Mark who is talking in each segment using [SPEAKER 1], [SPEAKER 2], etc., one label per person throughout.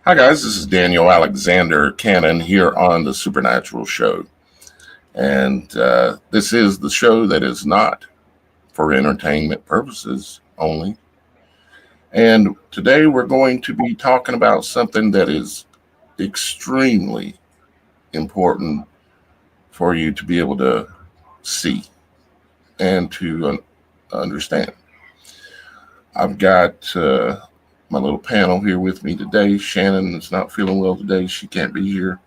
[SPEAKER 1] Hi guys, this is Daniel Alexander Cannon here on the Supernatural Show. And this is the show that is not for entertainment purposes only. And today we're going to be talking about something that is extremely important for you to be able to see and to understand. I've got my little panel here with me today. Shannon is not feeling well today. She can't be here.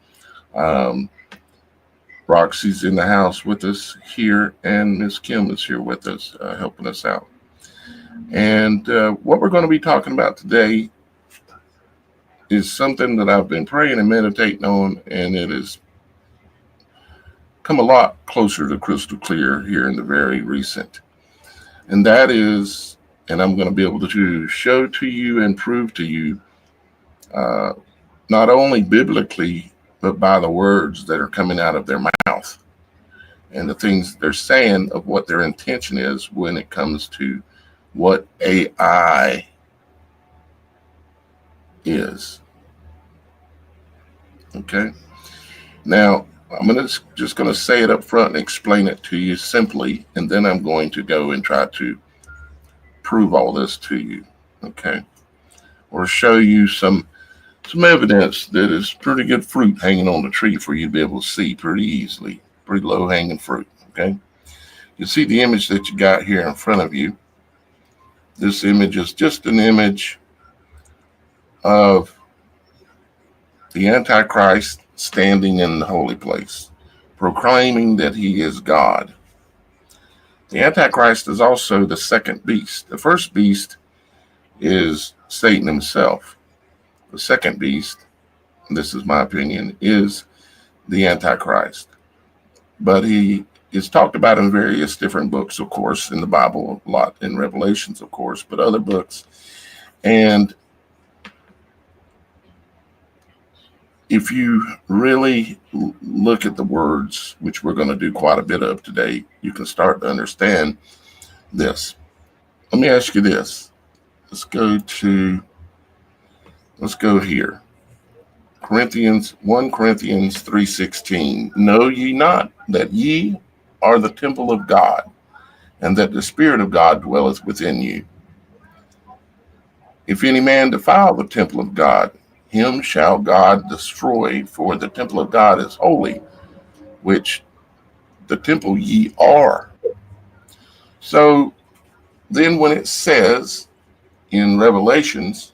[SPEAKER 1] Roxy's in the house with us here, and Miss Kim is here with us, helping us out. And what we're going to be talking about today is something that I've been praying and meditating on, and it has come a lot closer to crystal clear here in the very recent. And that is, and I'm going to be able to show to you and prove to you, not only biblically, but by the words that are coming out of their mouth and the things they're saying of what their intention is when it comes to what AI is. Okay. Now, I'm just going to say it up front and explain it to you simply, and then I'm going to go and try to prove all this to you, okay, or show you some evidence that is pretty good fruit hanging on the tree for you to be able to see pretty easily, pretty low hanging fruit. Okay, you see the image that you got here in front of you. This image is just an image of the Antichrist standing in the holy place, proclaiming that he is God. The Antichrist is also the second beast. The first beast is Satan himself. The second beast, and this is my opinion, is the Antichrist. But he is talked about in various different books, of course, in the Bible, a lot in Revelations, of course, but other books. And if you really look at the words, which we're going to do quite a bit of today, you can start to understand this. Let me ask you this. Let's go here. 1 Corinthians 3:16. Know ye not that ye are the temple of God, and that the Spirit of God dwelleth within you? If any man defile the temple of God, him shall God destroy, for the temple of God is holy, which the temple ye are. So then when it says in Revelations,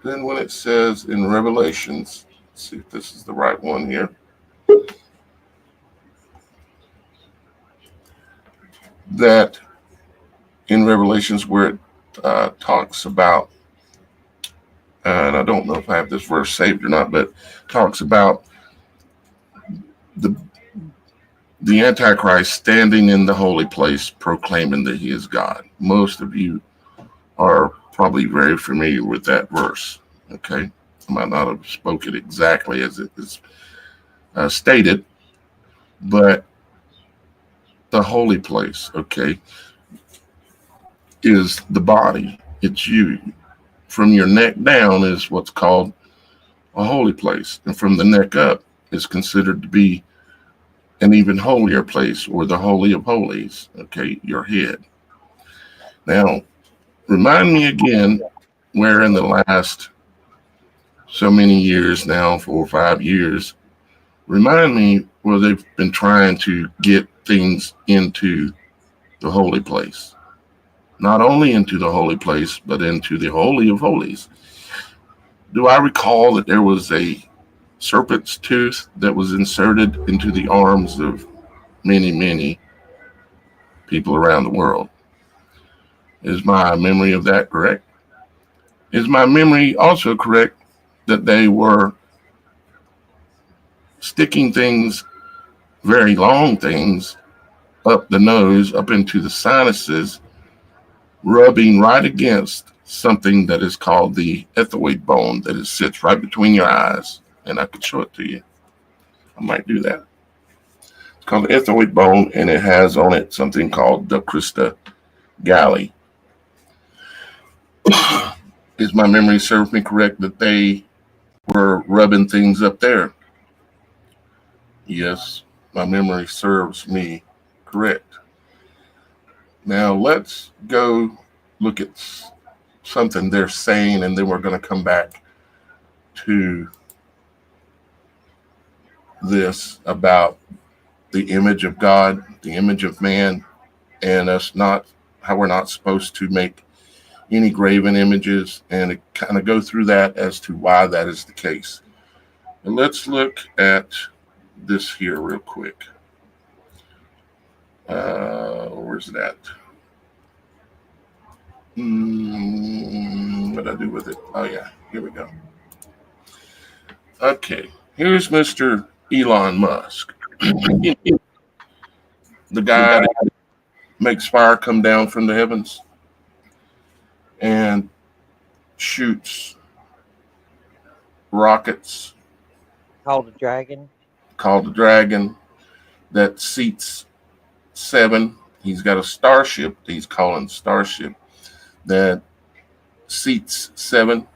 [SPEAKER 1] let's see if this is the right one here, that in Revelations where it talks about, and I don't know if I have this verse saved or not, but talks about the Antichrist standing in the holy place proclaiming that he is God. Most of you are probably very familiar with that verse. Okay, I might not have spoken exactly as it is stated, but the holy place, okay, is the body. It's you. From your neck down is what's called a holy place, and from the neck up is considered to be an even holier place, or the holy of holies. Okay, your head. Now, remind me again where in the last so many years now, 4 or 5 years, remind me where they've been trying to get things into the holy place. Not only into the holy place, but into the holy of holies. Do I recall that there was a serpent's tooth that was inserted into the arms of many, many people around the world? Is my memory of that correct? Is my memory also correct that they were sticking things, very long things, up the nose, up into the sinuses, rubbing right against something that is called the ethoid bone that sits right between your eyes? And I could show it to you. I might do that. It's called the ethoid bone, and it has on it something called the crista galli. Is my memory serves me correct that they were rubbing things up there? Yes, my memory serves me correct. Now let's go look at something they're saying, and then we're going to come back to this about the image of God, the image of man, and us not, how we're not supposed to make any graven images, and kind of go through that as to why that is the case. And let's look at this here real quick. Where's it at? What did I do with it? Oh yeah, here we go. Okay, here's Mr. Elon Musk, the guy that makes fire come down from the heavens and shoots rockets
[SPEAKER 2] Called the dragon.
[SPEAKER 1] called the Dragon that seats 7. He's got a starship that he's calling Starship that seats 7,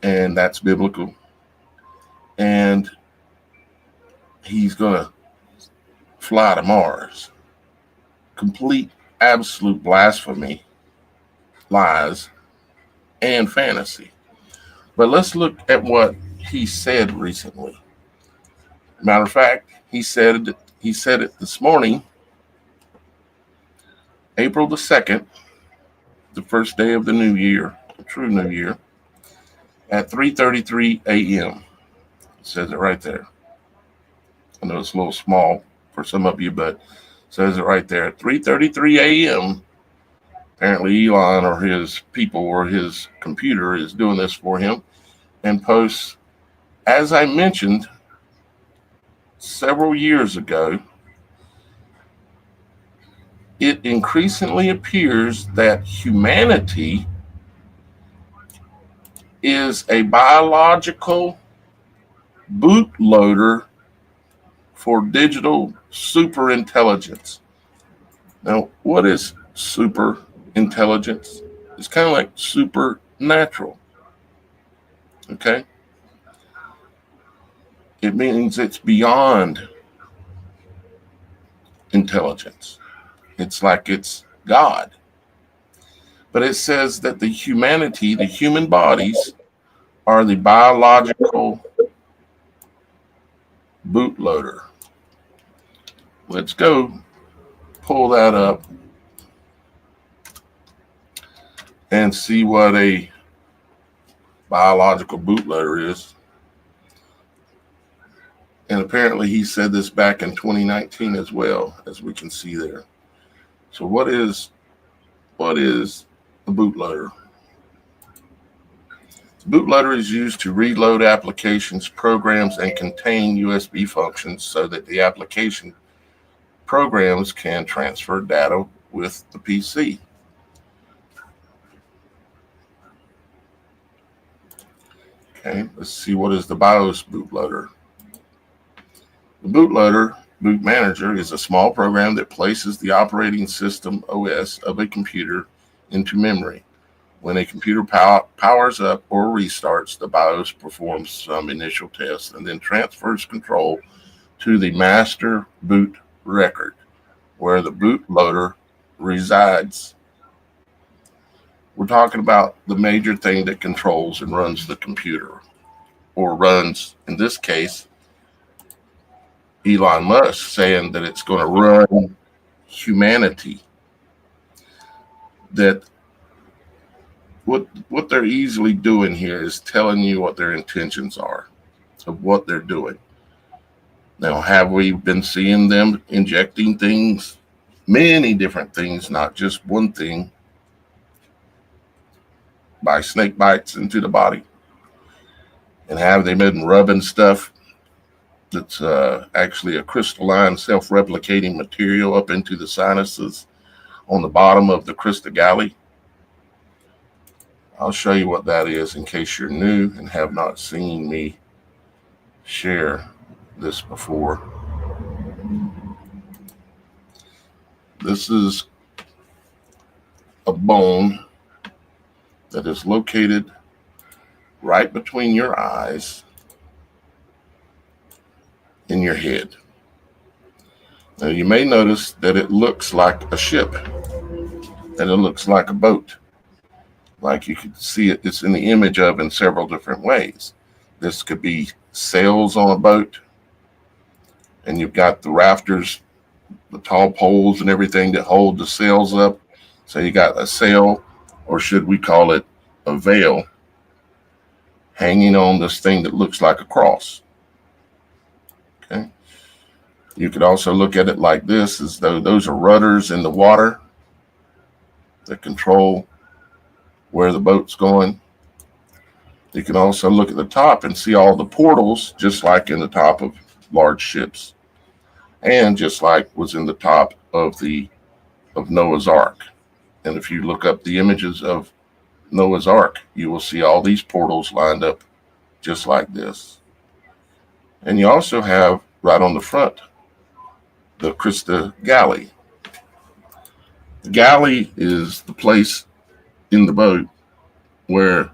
[SPEAKER 1] and that's biblical. And he's going to fly to Mars. Complete, absolute blasphemy, lies, and fantasy. But let's look at what he said recently. Matter of fact, he said it this morning, April the 2nd, the first day of the new year, the true new year, at 3:33 a.m. It says it right there. I know it's a little small for some of you, but it says it right there. At 3:33 a.m., apparently Elon or his people or his computer is doing this for him, and posts, as I mentioned several years ago, it increasingly appears that humanity is a biological bootloader for digital super intelligence. Now, what is super intelligence? It's kind of like supernatural. Okay? It means it's beyond intelligence. It's like it's God. But it says that the humanity, the human bodies, are the biological bootloader. Let's go pull that up and see what a biological bootloader is. And apparently he said this back in 2019 as well, as we can see there. So what is a bootloader? Bootloader is used to reload applications, programs, and contain USB functions so that the application programs can transfer data with the PC. Okay, let's see, what is the BIOS bootloader? The bootloader, boot manager, is a small program that places the operating system OS of a computer into memory. When a computer powers up or restarts, the BIOS performs some initial tests and then transfers control to the master boot record, where the bootloader resides. We're talking about the major thing that controls and runs the computer, or runs, in this case, Elon Musk saying that it's going to run humanity. That what they're easily doing here is telling you what their intentions are of what they're doing. Now, have we been seeing them injecting things, many different things, not just one thing, by snake bites into the body? And have they been rubbing stuff that's actually a crystalline, self-replicating material up into the sinuses on the bottom of the crystal galley? I'll show you what that is in case you're new and have not seen me share this before. This is a bone that is located right between your eyes in your head. Now you may notice that it looks like a ship, that it looks like a boat. Like you can see it, it's in the image of in several different ways. This could be sails on a boat, and you've got the rafters, the tall poles and everything that hold the sails up. So you got a sail, or should we call it a veil, hanging on this thing that looks like a cross. Okay. You could also look at it like this, as though those are rudders in the water that control where the boat's going. You can also look at the top and see all the portals, just like in the top of large ships, and just like was in the top of Noah's Ark. And if you look up the images of Noah's Ark, you will see all these portals lined up just like this. And you also have right on the front the Christa galley. The galley is the place in the boat where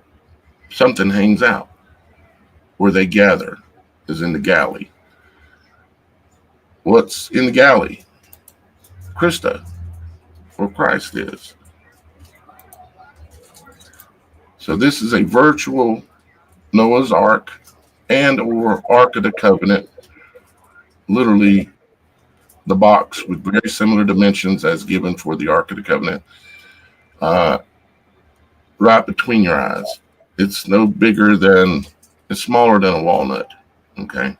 [SPEAKER 1] something hangs out, where they gather, is in the galley. What's in the galley? Christa, where Christ is. So this is a virtual Noah's Ark and or Ark of the Covenant, literally the box with very similar dimensions as given for the Ark of the Covenant, right between your eyes. It's it's smaller than a walnut, okay?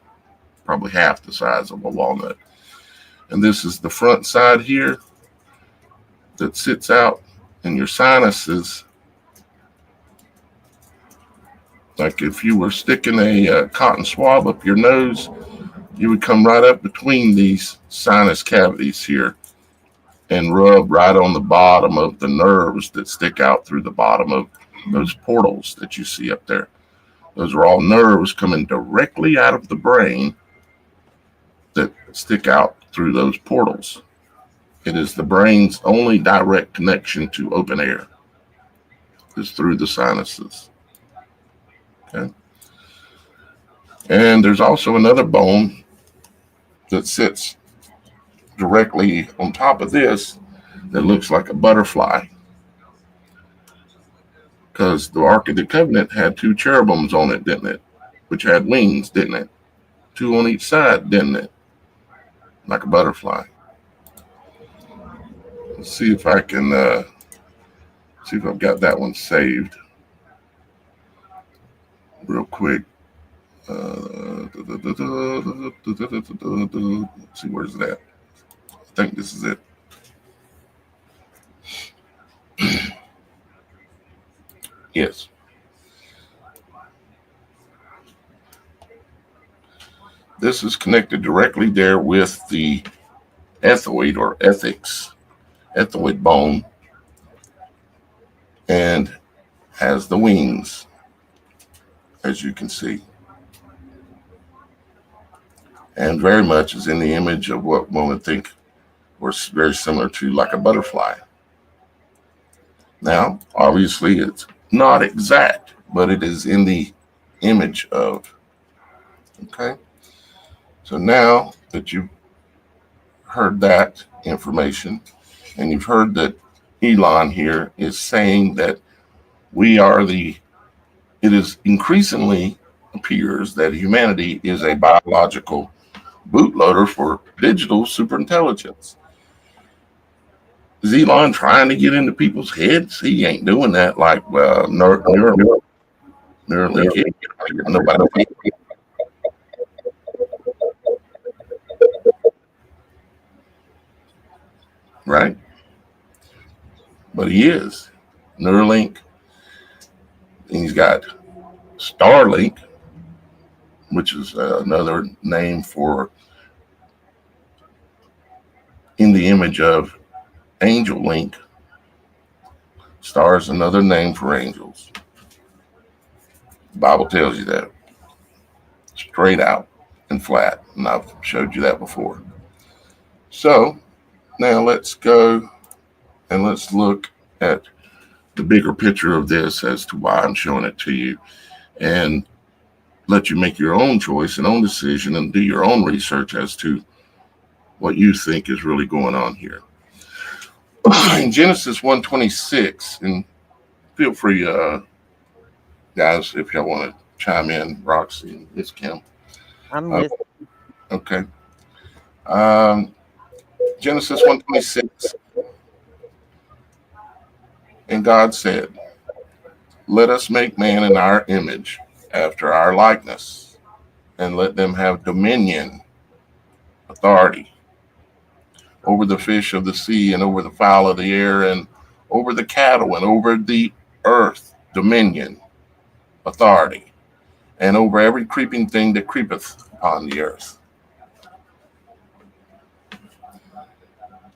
[SPEAKER 1] Probably half the size of a walnut. And this is the front side here that sits out, and your sinuses, like if you were sticking a cotton swab up your nose, you would come right up between these sinus cavities here and rub right on the bottom of the nerves that stick out through the bottom of those portals that you see up there. Those are all nerves coming directly out of the brain that stick out through those portals. It is the brain's only direct connection to open air, is through the sinuses. Okay. And there's also another bone that sits directly on top of this that looks like a butterfly, because the Ark of the Covenant had two cherubims on it, didn't it? Which had wings, didn't it? Two on each side, didn't it? Like a butterfly. Let's see if I can see if I've got that one saved real quick. Let's see, where's that? I think this is it. Yes. This is connected directly there with the ethoid or ethoid bone, and has the wings, as you can see. And very much is in the image of what one would think was very similar to like a butterfly. Now, obviously, it's not exact, but it is in the image of. Okay. So now that you've heard that information, and you've heard that Elon here is saying that it is increasingly appears that humanity is a biological bootloader for digital superintelligence. Is Elon trying to get into people's heads? He ain't doing that like Neuralink. Nobody. Right? But he is. Neuralink. And he's got Starlink, which is another name for, in the image of Angel Link. Star is another name for angels. The Bible tells you that straight out and flat, and I've showed you that before. So now let's go and let's look at the bigger picture of this as to why I'm showing it to you, and let you make your own choice and own decision and do your own research as to what you think is really going on here. In Genesis 1:26, and feel free, guys, if y'all want to chime in, Roxy and Miss Kim.
[SPEAKER 2] I'm with.
[SPEAKER 1] Okay. Genesis 1:26, and God said, "Let us make man in our image, after our likeness, and let them have dominion," authority, "over the fish of the sea, and over the fowl of the air, and over the cattle, and over the earth," dominion, authority, "and over every creeping thing that creepeth upon the earth."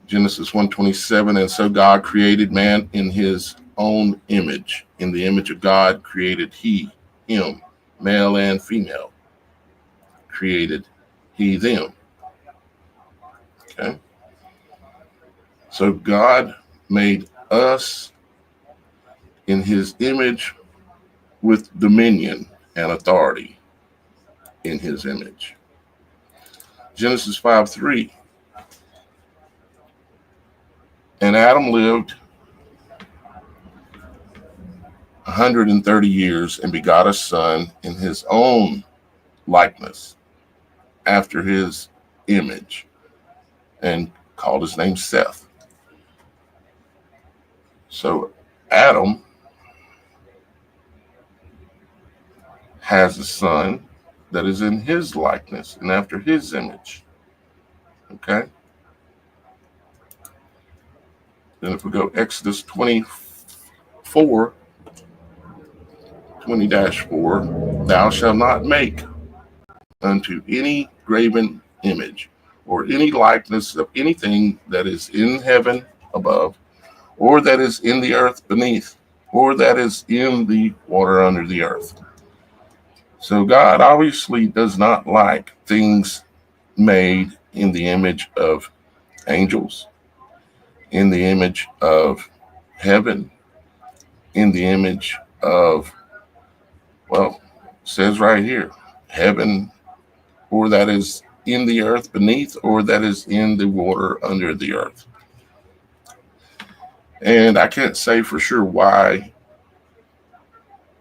[SPEAKER 1] Genesis 1:27, and so God created man in his own image. In the image of God created he him, male and female. Created he them. Okay. So God made us in his image with dominion and authority in his image. Genesis 5:3. And Adam lived 130 years and begot a son in his own likeness, after his image, and called his name Seth. So Adam has a son that is in his likeness and after his image. Okay. Then if we go Exodus 24, 20-4, thou shalt not make unto any graven image or any likeness of anything that is in heaven above, or that is in the earth beneath, or that is in the water under the earth. So God obviously does not like things made in the image of angels, in the image of heaven, in the image of, well, it says right here, heaven, or that is in the earth beneath, or that is in the water under the earth. And I can't say for sure why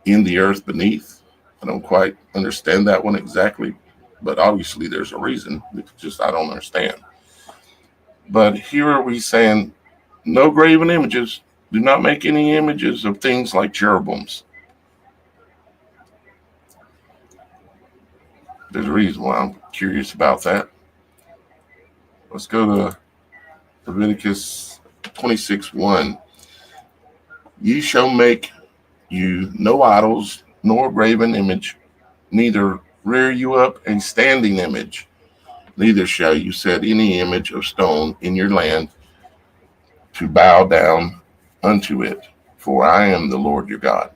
[SPEAKER 1] in the earth beneath. I don't quite understand that one exactly, but obviously there's a reason. It's just I don't understand. But here are we saying, no graven images. Do not make any images of things like cherubims. There's a reason why I'm curious about that. Let's go to Leviticus 26:1. Ye shall make you no idols, nor graven image, neither rear you up a standing image, neither shall you set any image of stone in your land to bow down unto it, for I am the Lord your God.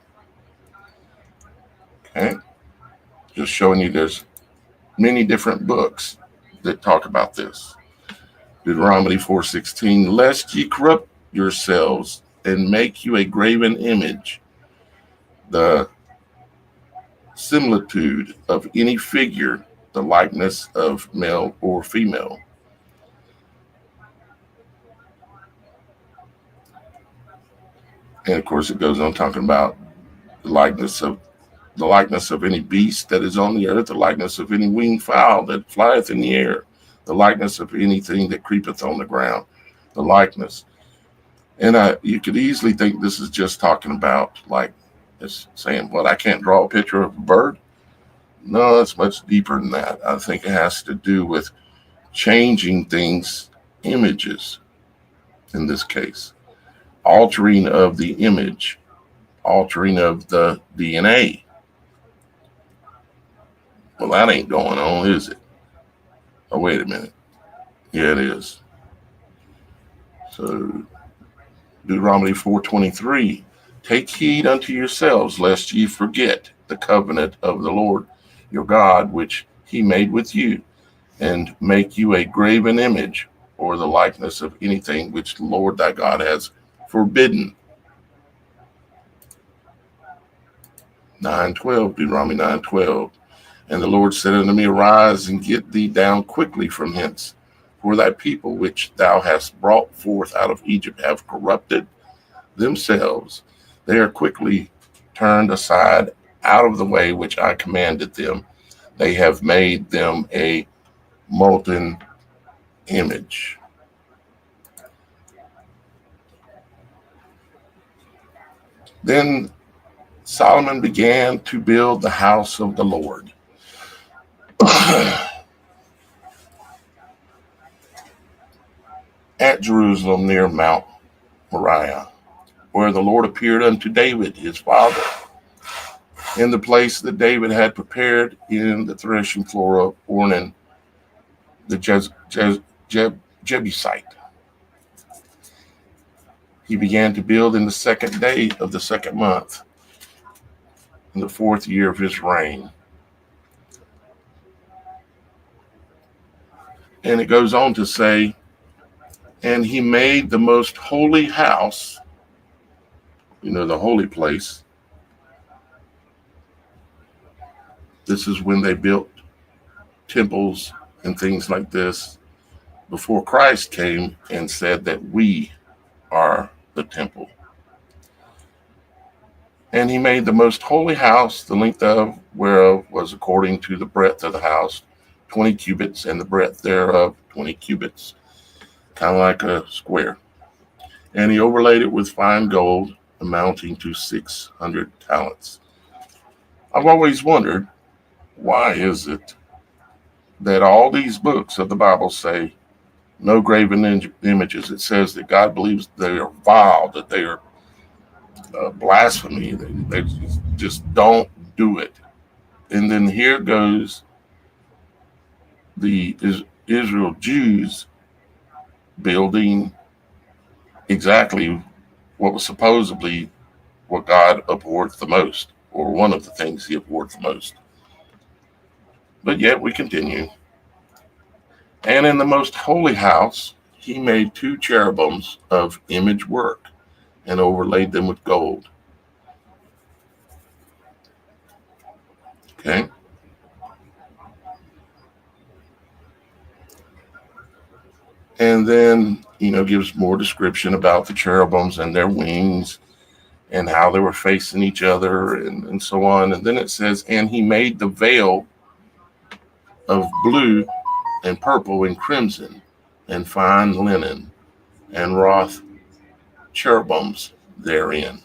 [SPEAKER 1] Okay, just showing you there's many different books that talk about this. Deuteronomy 4:16, lest ye corrupt yourselves and make you a graven image, the similitude of any figure, the likeness of male or female. And of course it goes on talking about the likeness of any beast that is on the earth, the likeness of any winged fowl that flieth in the air, the likeness of anything that creepeth on the ground, the likeness. And you could easily think this is just talking about, like, it's saying, well, I can't draw a picture of a bird. No, it's much deeper than that. I think it has to do with changing things, images in this case, altering of the image, altering of the DNA. Well, that ain't going on, is it? Oh, wait a minute. Yeah, it is. So Deuteronomy 4:23, take heed unto yourselves, lest ye forget the covenant of the Lord your God, which he made with you, and make you a graven image, or the likeness of anything which the Lord thy God has forbidden. 9:12, Deuteronomy 9:12. And the Lord said unto me, Arise and get thee down quickly from hence, for thy people which thou hast brought forth out of Egypt have corrupted themselves. They are quickly turned aside out of the way which I commanded them. They have made them a molten image. Then Solomon began to build the house of the Lord. At Jerusalem near Mount Moriah, where the Lord appeared unto David his father, in the place that David had prepared in the threshing floor of Ornan the Jebusite. He began to build in the 2nd day of the 2nd month, in the 4th year of his reign. And it goes on to say, and he made the most holy house, the holy place. This is when they built temples and things like this before Christ came and said that we are the temple. And he made the most holy house, the length of whereof was according to the breadth of the house, 20 cubits, and the breadth thereof 20 cubits, kind of like a square. And he overlaid it with fine gold, amounting to 600 talents. I've always wondered, why is it that all these books of the Bible say no graven images? It says that God believes they are vile, that they are blasphemy. They just don't do it. And then here goes the Israel Jews building exactly what was supposedly what God abhorred the most, or one of the things he abhorred the most. But yet we continue. And in the most holy house, he made 2 cherubims of image work and overlaid them with gold. Okay. And then, gives more description about the cherubims and their wings and how they were facing each other and so on. And then it says, and he made the veil of blue and purple and crimson and fine linen and wrought cherubims therein.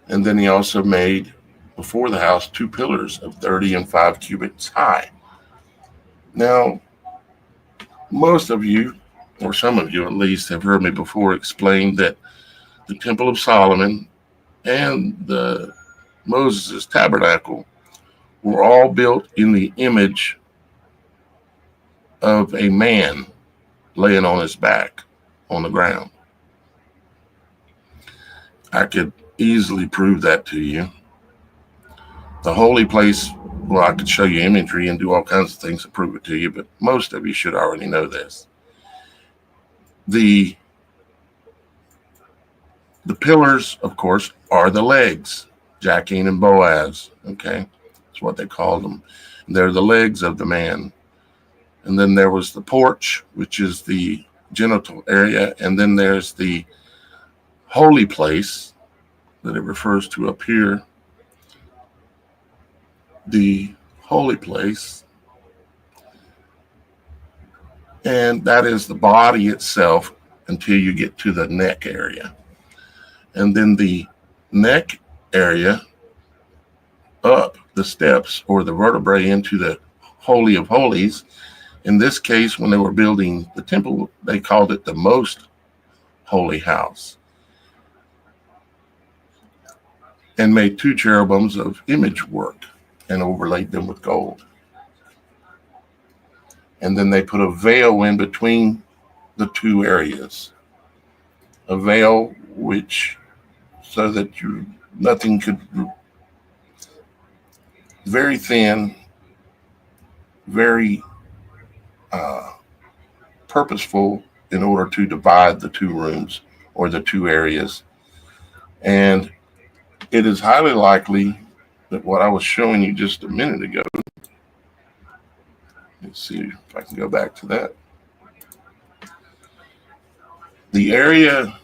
[SPEAKER 1] And then he also made before the house 2 pillars of 30 and 5 cubits high. Now, most of you, or some of you at least, have heard me before explain that the Temple of Solomon and the Moses' tabernacle were all built in the image of a man laying on his back on the ground. I could easily prove that to you. The holy place, well, I could show you imagery and do all kinds of things to prove it to you, but most of you should already know this. The pillars, of course, are the legs, Jachin and Boaz, okay? That's what they called them. They're the legs of the man. And then there was the porch, which is the genital area, and then there's the holy place that it refers to up here. The holy place, and that is the body itself until you get to the neck area. And then the neck area up the steps or the vertebrae into the Holy of Holies. In this case, when they were building the temple, they called it the most holy house, and made 2 cherubims of image work and overlaid them with gold. And then they put a veil in between the 2 areas, a veil which, so that nothing could, very thin, very purposeful in order to divide the 2 rooms or the 2 areas. And it is highly likely that what I was showing you just a minute ago, let's see if I can go back to that. The area,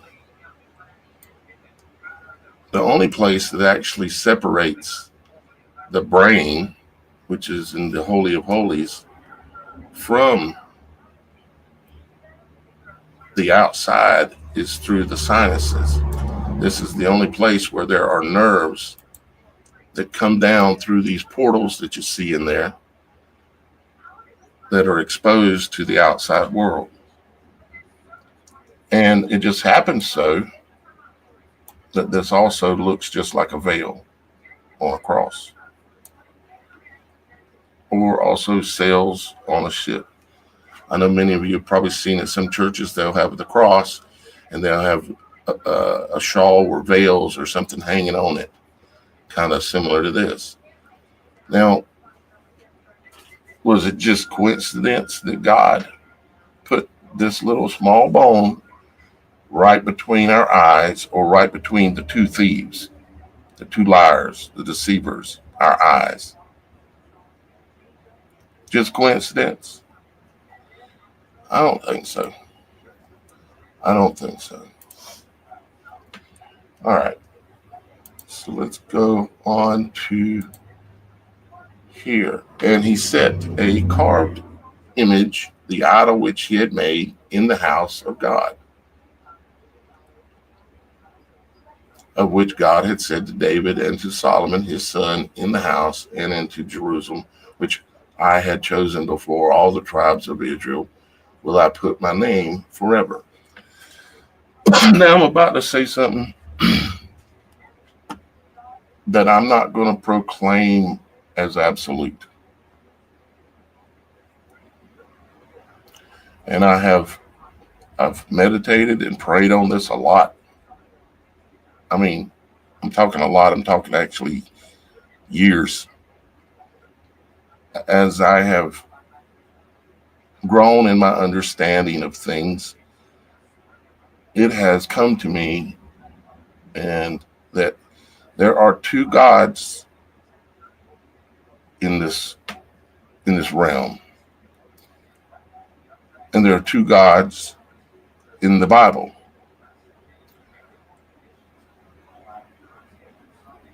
[SPEAKER 1] the only place that actually separates the brain, which is in the Holy of Holies, from the outside is through the sinuses. This is the only place where there are nerves that come down through these portals that you see in there that are exposed to the outside world. And it just happens so that this also looks just like a veil on a cross, or also sails on a ship. I know many of you have probably seen at some churches, they'll have the cross and they'll have a shawl or veils or something hanging on it, kind of similar to this. Now, was it just coincidence that God put this little small bone right between our eyes, or right between the two thieves, the two liars, the deceivers, our eyes? Just coincidence? I don't think so. I don't think so. All right. So let's go on to here. And he set a carved image, the idol which he had made, in the house of God, of which God had said to David and to Solomon his son, in the house and into Jerusalem, which I had chosen before all the tribes of Israel, will I put my name forever. Now I'm about to say something that I'm not going to proclaim as absolute. And I've meditated and prayed on this a lot. I mean, I'm talking a lot. I'm talking actually years. As I have grown in my understanding of things, it has come to me and that there are two gods in this realm. And there are two gods in the Bible.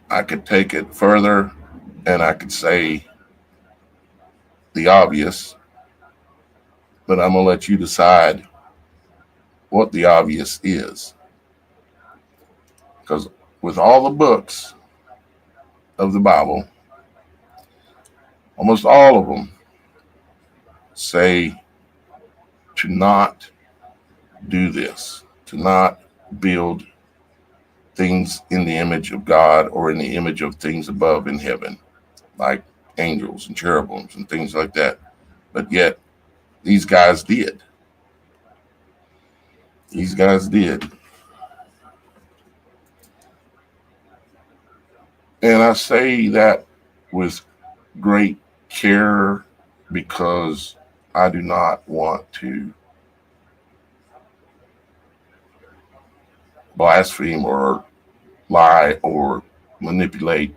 [SPEAKER 1] I could take it further and I could say the obvious, but I'm going to let you decide what the obvious is. Because with all the books of the Bible, almost all of them say to not do this, to not build things in the image of God or in the image of things above in heaven, like angels and cherubims and things like that. But yet, these guys did. These guys did. And I say that with great care because I do not want to blaspheme or lie or manipulate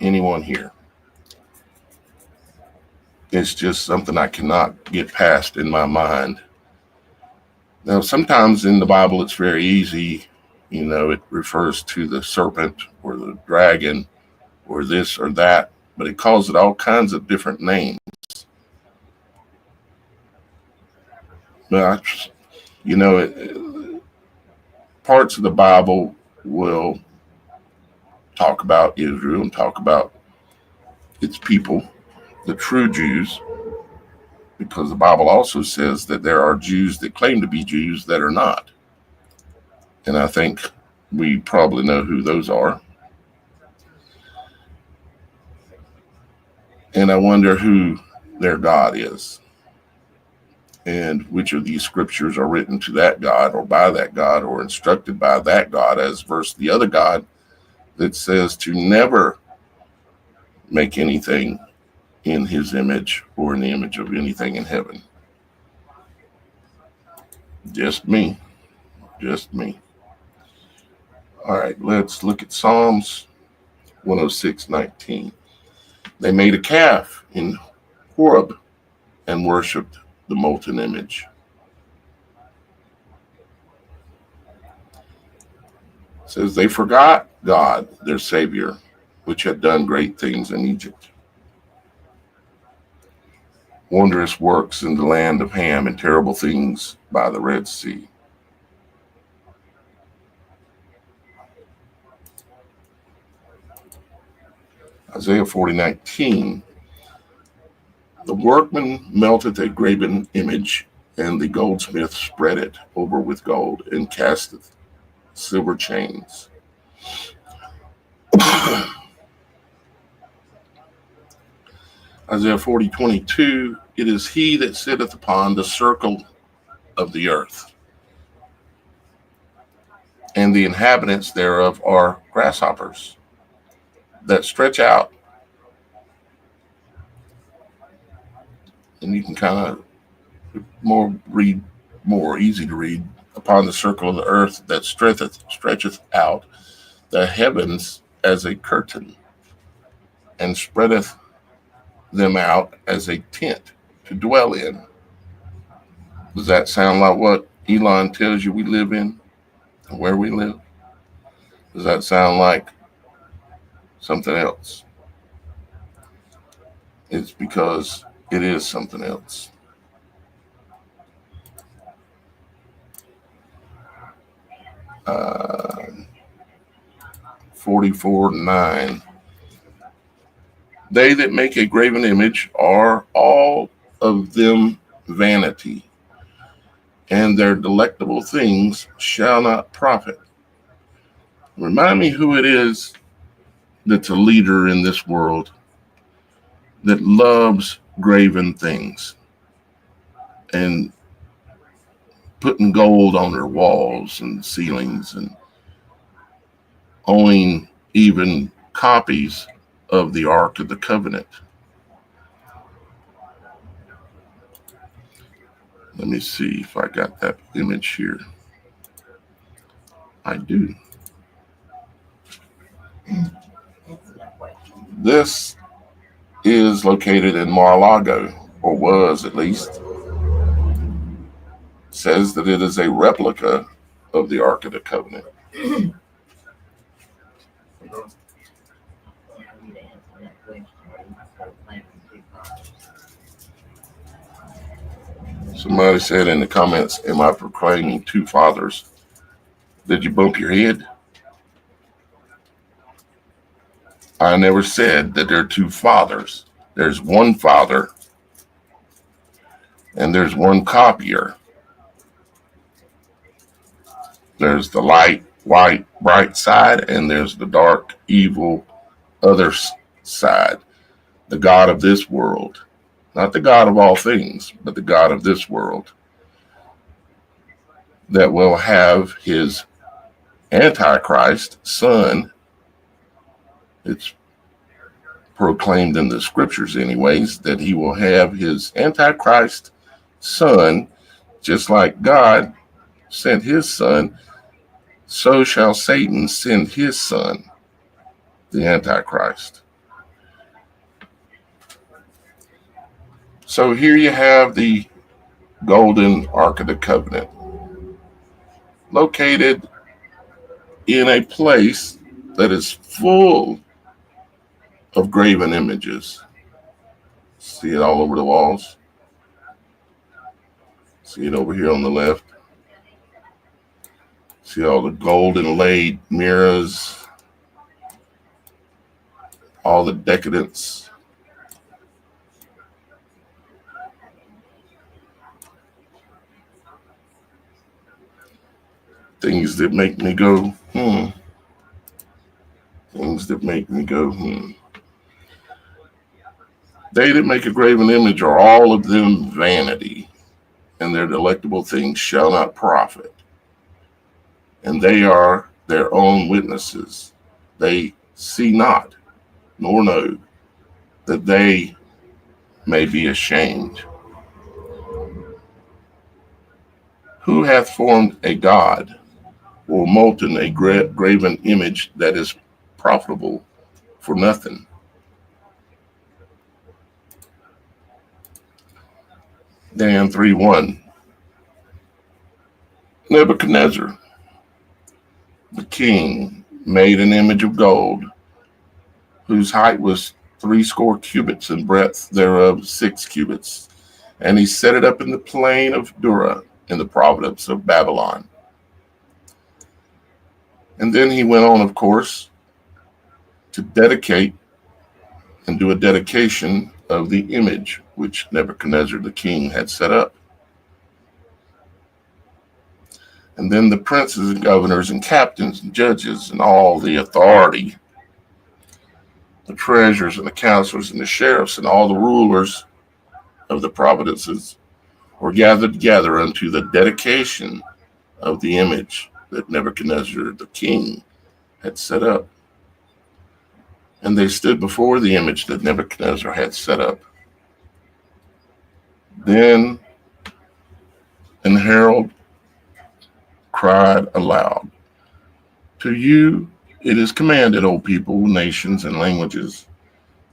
[SPEAKER 1] anyone here. It's just something I cannot get past in my mind. Now, sometimes in the Bible, it's very easy. You know, it refers to the serpent or the dragon or this or that, but it calls it all kinds of different names. But, parts of the Bible will talk about Israel and talk about its people, the true Jews, because the Bible also says that there are Jews that claim to be Jews that are not. And I think we probably know who those are. And I wonder who their God is, and which of these scriptures are written to that God or by that God or instructed by that God, as versus the other God that says to never make anything in his image or in the image of anything in heaven. Just me. Just me. All right, let's look at Psalms 106:19. They made a calf in Horeb and worshipped the molten image. It says they forgot God, their Savior, which had done great things in Egypt, wondrous works in the land of Ham, and terrible things by the Red Sea. Isaiah 40:19. The workman melted a graven image, and the goldsmith spread it over with gold, and casteth silver chains. Isaiah 40:22. It is he that sitteth upon the circle of the earth, and the inhabitants thereof are grasshoppers that stretch out. And you can kind of read more easy to read, upon the circle of the earth that stretcheth out the heavens as a curtain, and spreadeth them out as a tent to dwell in. Does that sound like what Elon tells you we live in, where we live? Does that sound like something else? It's because it is something else. Uh, 44:9. They that make a graven image are all of them vanity, and their delectable things shall not profit. Remind me who it is that's a leader in this world that loves graven things and putting gold on their walls and ceilings and owning even copies of the Ark of the Covenant. Let me see if I got that image here. I do. This is located in Mar-a-Lago, or was at least. It says that it is a replica of the Ark of the Covenant. Somebody said in the comments, am I proclaiming two fathers? Did you bump your head? I never said that there are two fathers. There's one father and there's one copier. There's the light, white, bright side, and there's the dark, evil, other side. The God of this world. Not the God of all things, but the God of this world. That will have his Antichrist son. It's proclaimed in the scriptures anyways, that he will have his Antichrist son, just like God sent his son, so shall Satan send his son, the Antichrist. So here you have the golden Ark of the Covenant, located in a place that is full of graven images. See it all over the walls. See it over here on the left. See all the gold inlaid mirrors, all the decadence. Things that make me go, Things that make me go, They that make a graven image are all of them vanity, and their delectable things shall not profit. And they are their own witnesses. They see not, nor know, that they may be ashamed. Who hath formed a God or molten a graven image that is profitable for nothing. Daniel 3:1. Nebuchadnezzar, the king, made an image of gold, whose height was 80 cubits and breadth thereof 6 cubits. And he set it up in the plain of Dura in the province of Babylon. And then he went on, of course, to dedicate and do a dedication of the image which Nebuchadnezzar the king had set up. And then the princes and governors and captains and judges and all the authority, the treasurers and the counselors and the sheriffs and all the rulers of the provinces were gathered together unto the dedication of the image that Nebuchadnezzar the king had set up. And they stood before the image that Nebuchadnezzar had set up. Then an herald cried aloud, "To you it is commanded, O people, nations, and languages,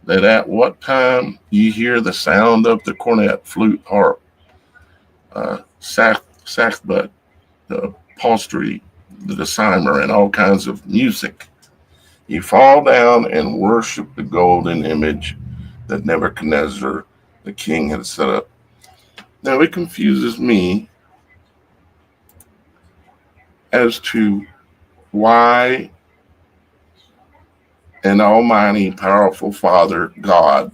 [SPEAKER 1] that at what time ye hear the sound of the cornet, flute, harp, sackbut, the psaltery, the dulcimer, and all kinds of music, ye fall down and worship the golden image that Nebuchadnezzar the king had set up." Now it confuses me as to why an almighty, powerful Father, God,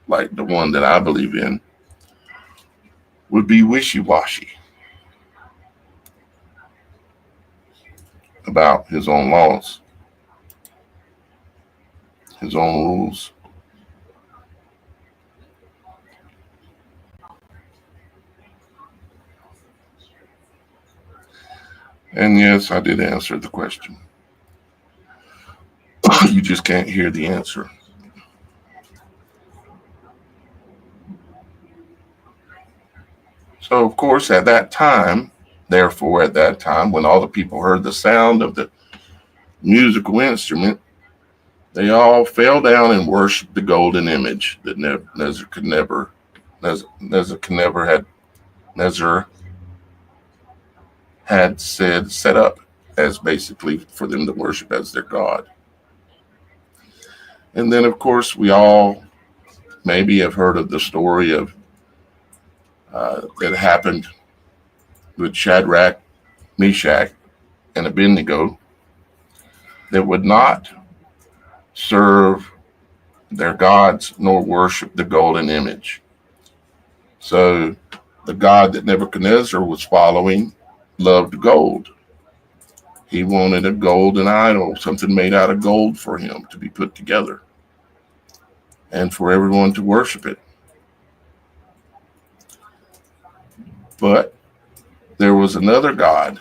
[SPEAKER 1] like the one that I believe in, would be wishy-washy about his own laws, his own rules. And yes, I did answer the question. You just can't hear the answer. So, of course, at that time, when all the people heard the sound of the musical instrument, they all fell down and worshiped the golden image that Nebuchadnezzar had set up as basically for them to worship as their God. And then, of course, we all maybe have heard of the story of that happened with Shadrach, Meshach, and Abednego, that would not serve their gods nor worship the golden image. So the God that Nebuchadnezzar was following loved gold. He wanted a golden idol, something made out of gold for him to be put together and for everyone to worship it. But there was another God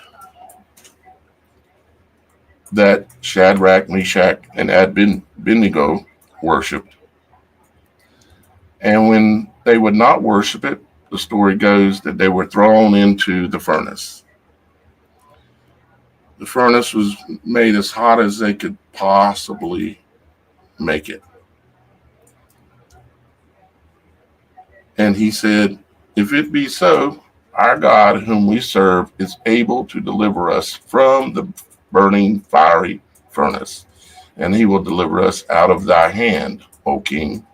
[SPEAKER 1] that Shadrach, Meshach, and Abednego worshipped. And when they would not worship it, the story goes that they were thrown into the furnace. The furnace was made as hot as they could possibly make it. And he said, "If it be so, our God whom we serve is able to deliver us from the burning fiery furnace, and he will deliver us out of thy hand, O king."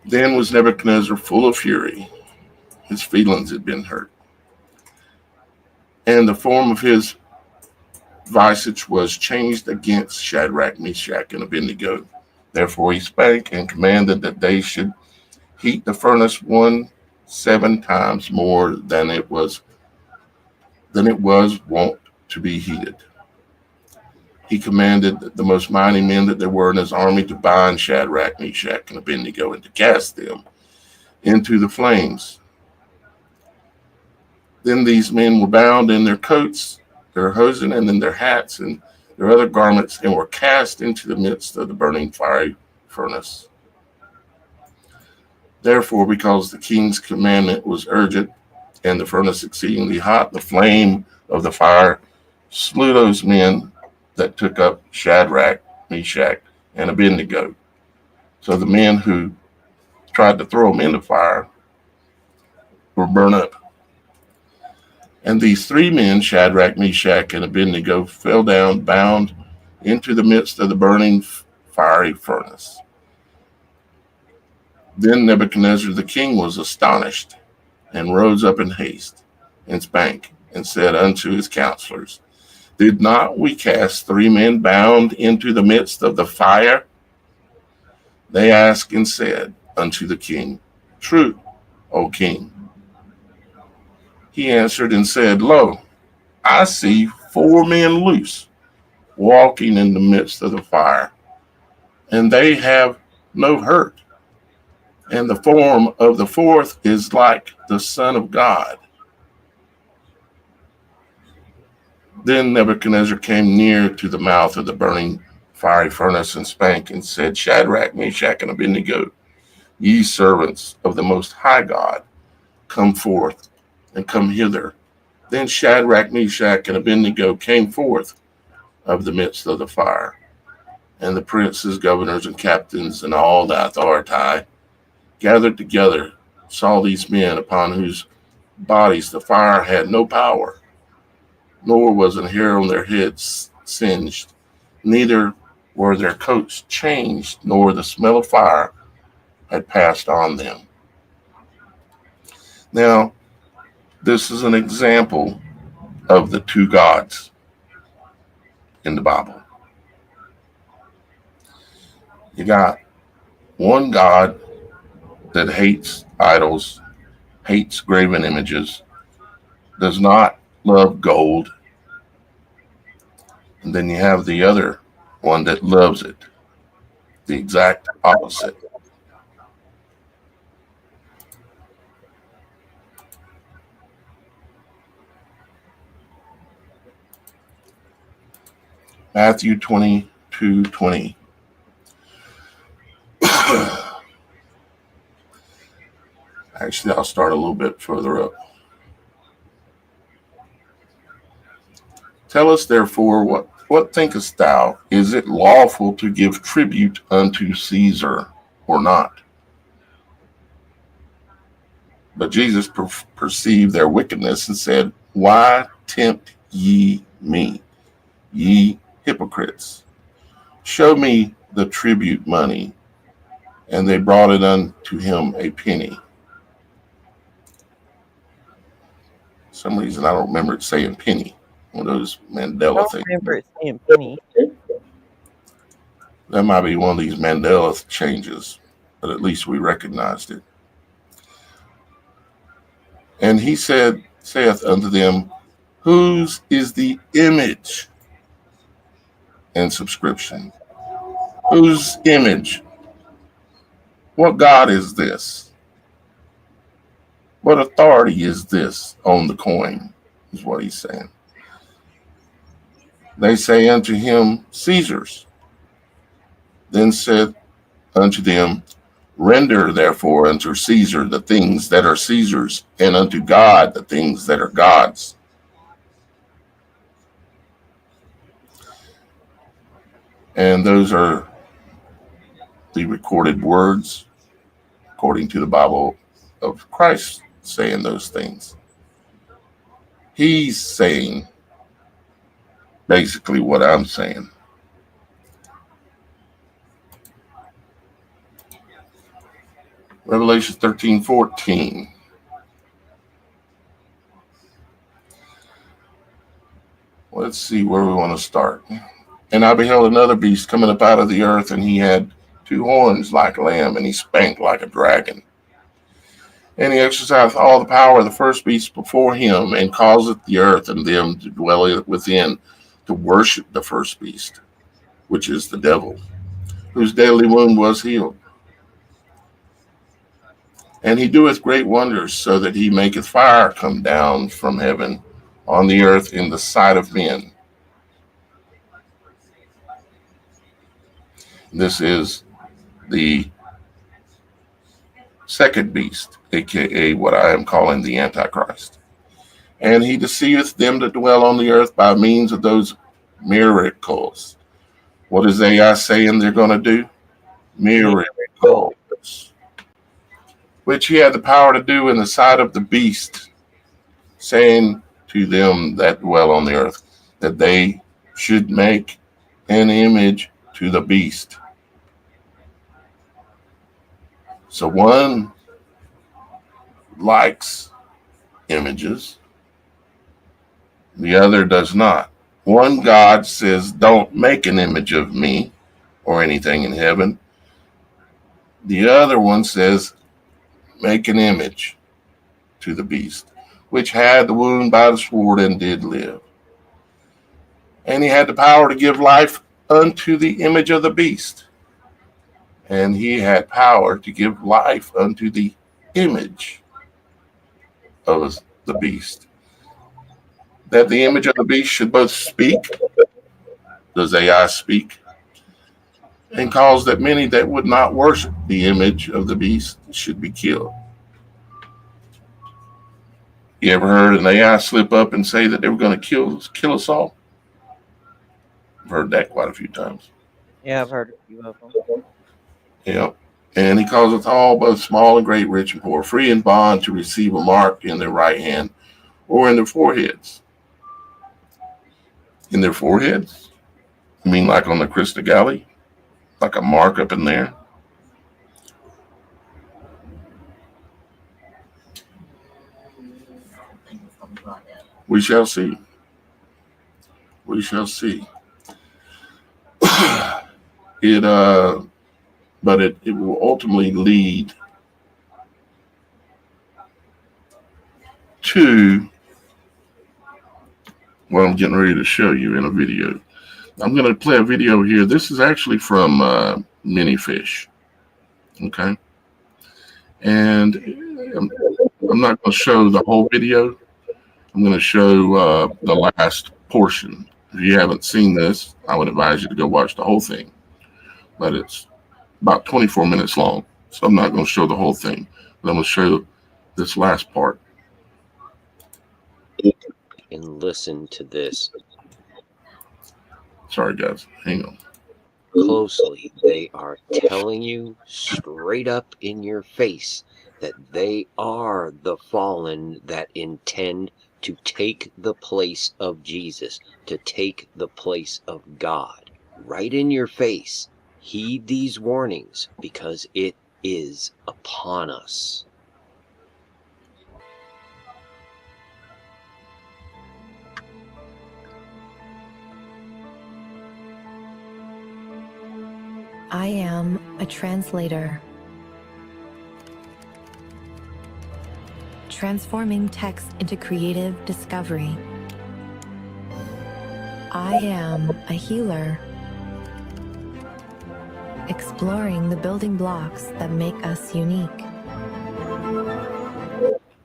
[SPEAKER 1] Then was Nebuchadnezzar full of fury. His feelings had been hurt. And the form of his visage was changed against Shadrach, Meshach, and Abednego. Therefore he spake and commanded that they should heat the furnace 7 times more than it was wont to be heated. He commanded the most mighty men that there were in his army to bind Shadrach, Meshach, and Abednego, and to cast them into the flames. Then these men were bound in their coats, their hosen, and in their hats, and their other garments, and were cast into the midst of the burning fiery furnace. Therefore, because the king's commandment was urgent, and the furnace exceedingly hot. The flame of the fire slew those men that took up Shadrach, Meshach, and Abednego. So the men who tried to throw them in the fire were burned up. And these three men, Shadrach, Meshach, and Abednego, fell down bound into the midst of the burning fiery furnace. Then Nebuchadnezzar the king was astonished, and rose up in haste, and spake, and said unto his counselors, Did not we cast three men bound into the midst of the fire? They asked and said unto the king, True, O king. He answered and said, Lo, I see four men loose, walking in the midst of the fire, and they have no hurt. And the form of the fourth is like the Son of God. Then Nebuchadnezzar came near to the mouth of the burning fiery furnace and spake and said, Shadrach, Meshach, and Abednego, ye servants of the Most High God, come forth and come hither. Then Shadrach, Meshach, and Abednego came forth of the midst of the fire. And the princes, governors, and captains, and all the authority gathered together, saw these men upon whose bodies the fire had no power, nor was an hair on their heads singed, neither were their coats changed, nor the smell of fire had passed on them. Now, this is an example of the two gods in the Bible. You got one God that hates idols, hates graven images, does not love gold. And then you have the other one that loves it, the exact opposite. Matthew 22:20. Actually, I'll start a little bit further up. Tell us therefore, what thinkest thou? Is it lawful to give tribute unto Caesar or not? But Jesus perceived their wickedness and said, Why tempt ye me, ye hypocrites? Show me the tribute money. And they brought it unto him a penny. For some reason, I don't remember it saying penny. One of those Mandela things.
[SPEAKER 2] I remember it saying penny.
[SPEAKER 1] That might be one of these Mandela changes, but at least we recognized it. And he saith unto them, Whose is the image and subscription? Whose image? What God is this? What authority is this on the coin? Is what he's saying. They say unto him, Caesar's. Then said unto them, Render therefore unto Caesar the things that are Caesar's, and unto God the things that are God's. And those are the recorded words, according to the Bible, of Christ saying those things. He's saying basically what I'm saying. Revelation 13:14. Let's see where we want to start. And I beheld another beast coming up out of the earth, and he had two horns like a lamb, and he spake like a dragon. And he exercised all the power of the first beast before him, and causeth the earth and them to dwell within to worship the first beast, which is the devil, whose deadly wound was healed. And he doeth great wonders, so that he maketh fire come down from heaven on the earth in the sight of men. This is the second beast, aka what I am calling the Antichrist. And he deceiveth them that dwell on the earth by means of those miracles. What is AI saying they're going to do? Miracles. Which he had the power to do in the sight of the beast, saying to them that dwell on the earth that they should make an image to the beast. So one likes images, the other does not. One God says, don't make an image of me or anything in heaven. The other one says, make an image to the beast, which had the wound by the sword and did live. And he had the power to give life unto the image of the beast. And he had power to give life unto the image of the beast. That the image of the beast should both speak, does AI speak, and cause that many that would not worship the image of the beast should be killed. You ever heard an AI slip up and say that they were going to kill us all? I've heard that quite a few times.
[SPEAKER 2] Yeah, I've heard a few of them.
[SPEAKER 1] Yeah. And he causeth all, both small and great, rich and poor, free and bond, to receive a mark in their right hand or in their foreheads. In their foreheads? You mean like on the Christa Galley? Like a mark up in there? We shall see. We shall see. But it will ultimately lead to what I'm getting ready to show you in a video. I'm going to play a video here. This is actually from Minifish. Okay. And I'm not going to show the whole video. I'm going to show the last portion. If you haven't seen this, I would advise you to go watch the whole thing. But it's about 24 minutes long, so I'm not going to show the whole thing. But I'm going to show this last part.
[SPEAKER 3] And listen to this.
[SPEAKER 1] Sorry, guys. Hang on.
[SPEAKER 3] Closely, they are telling you straight up in your face that they are the fallen that intend to take the place of Jesus, to take the place of God. Right in your face. Heed these warnings, because it is upon us.
[SPEAKER 4] I am a translator, transforming text into creative discovery. I am a healer, exploring the building blocks that make us unique.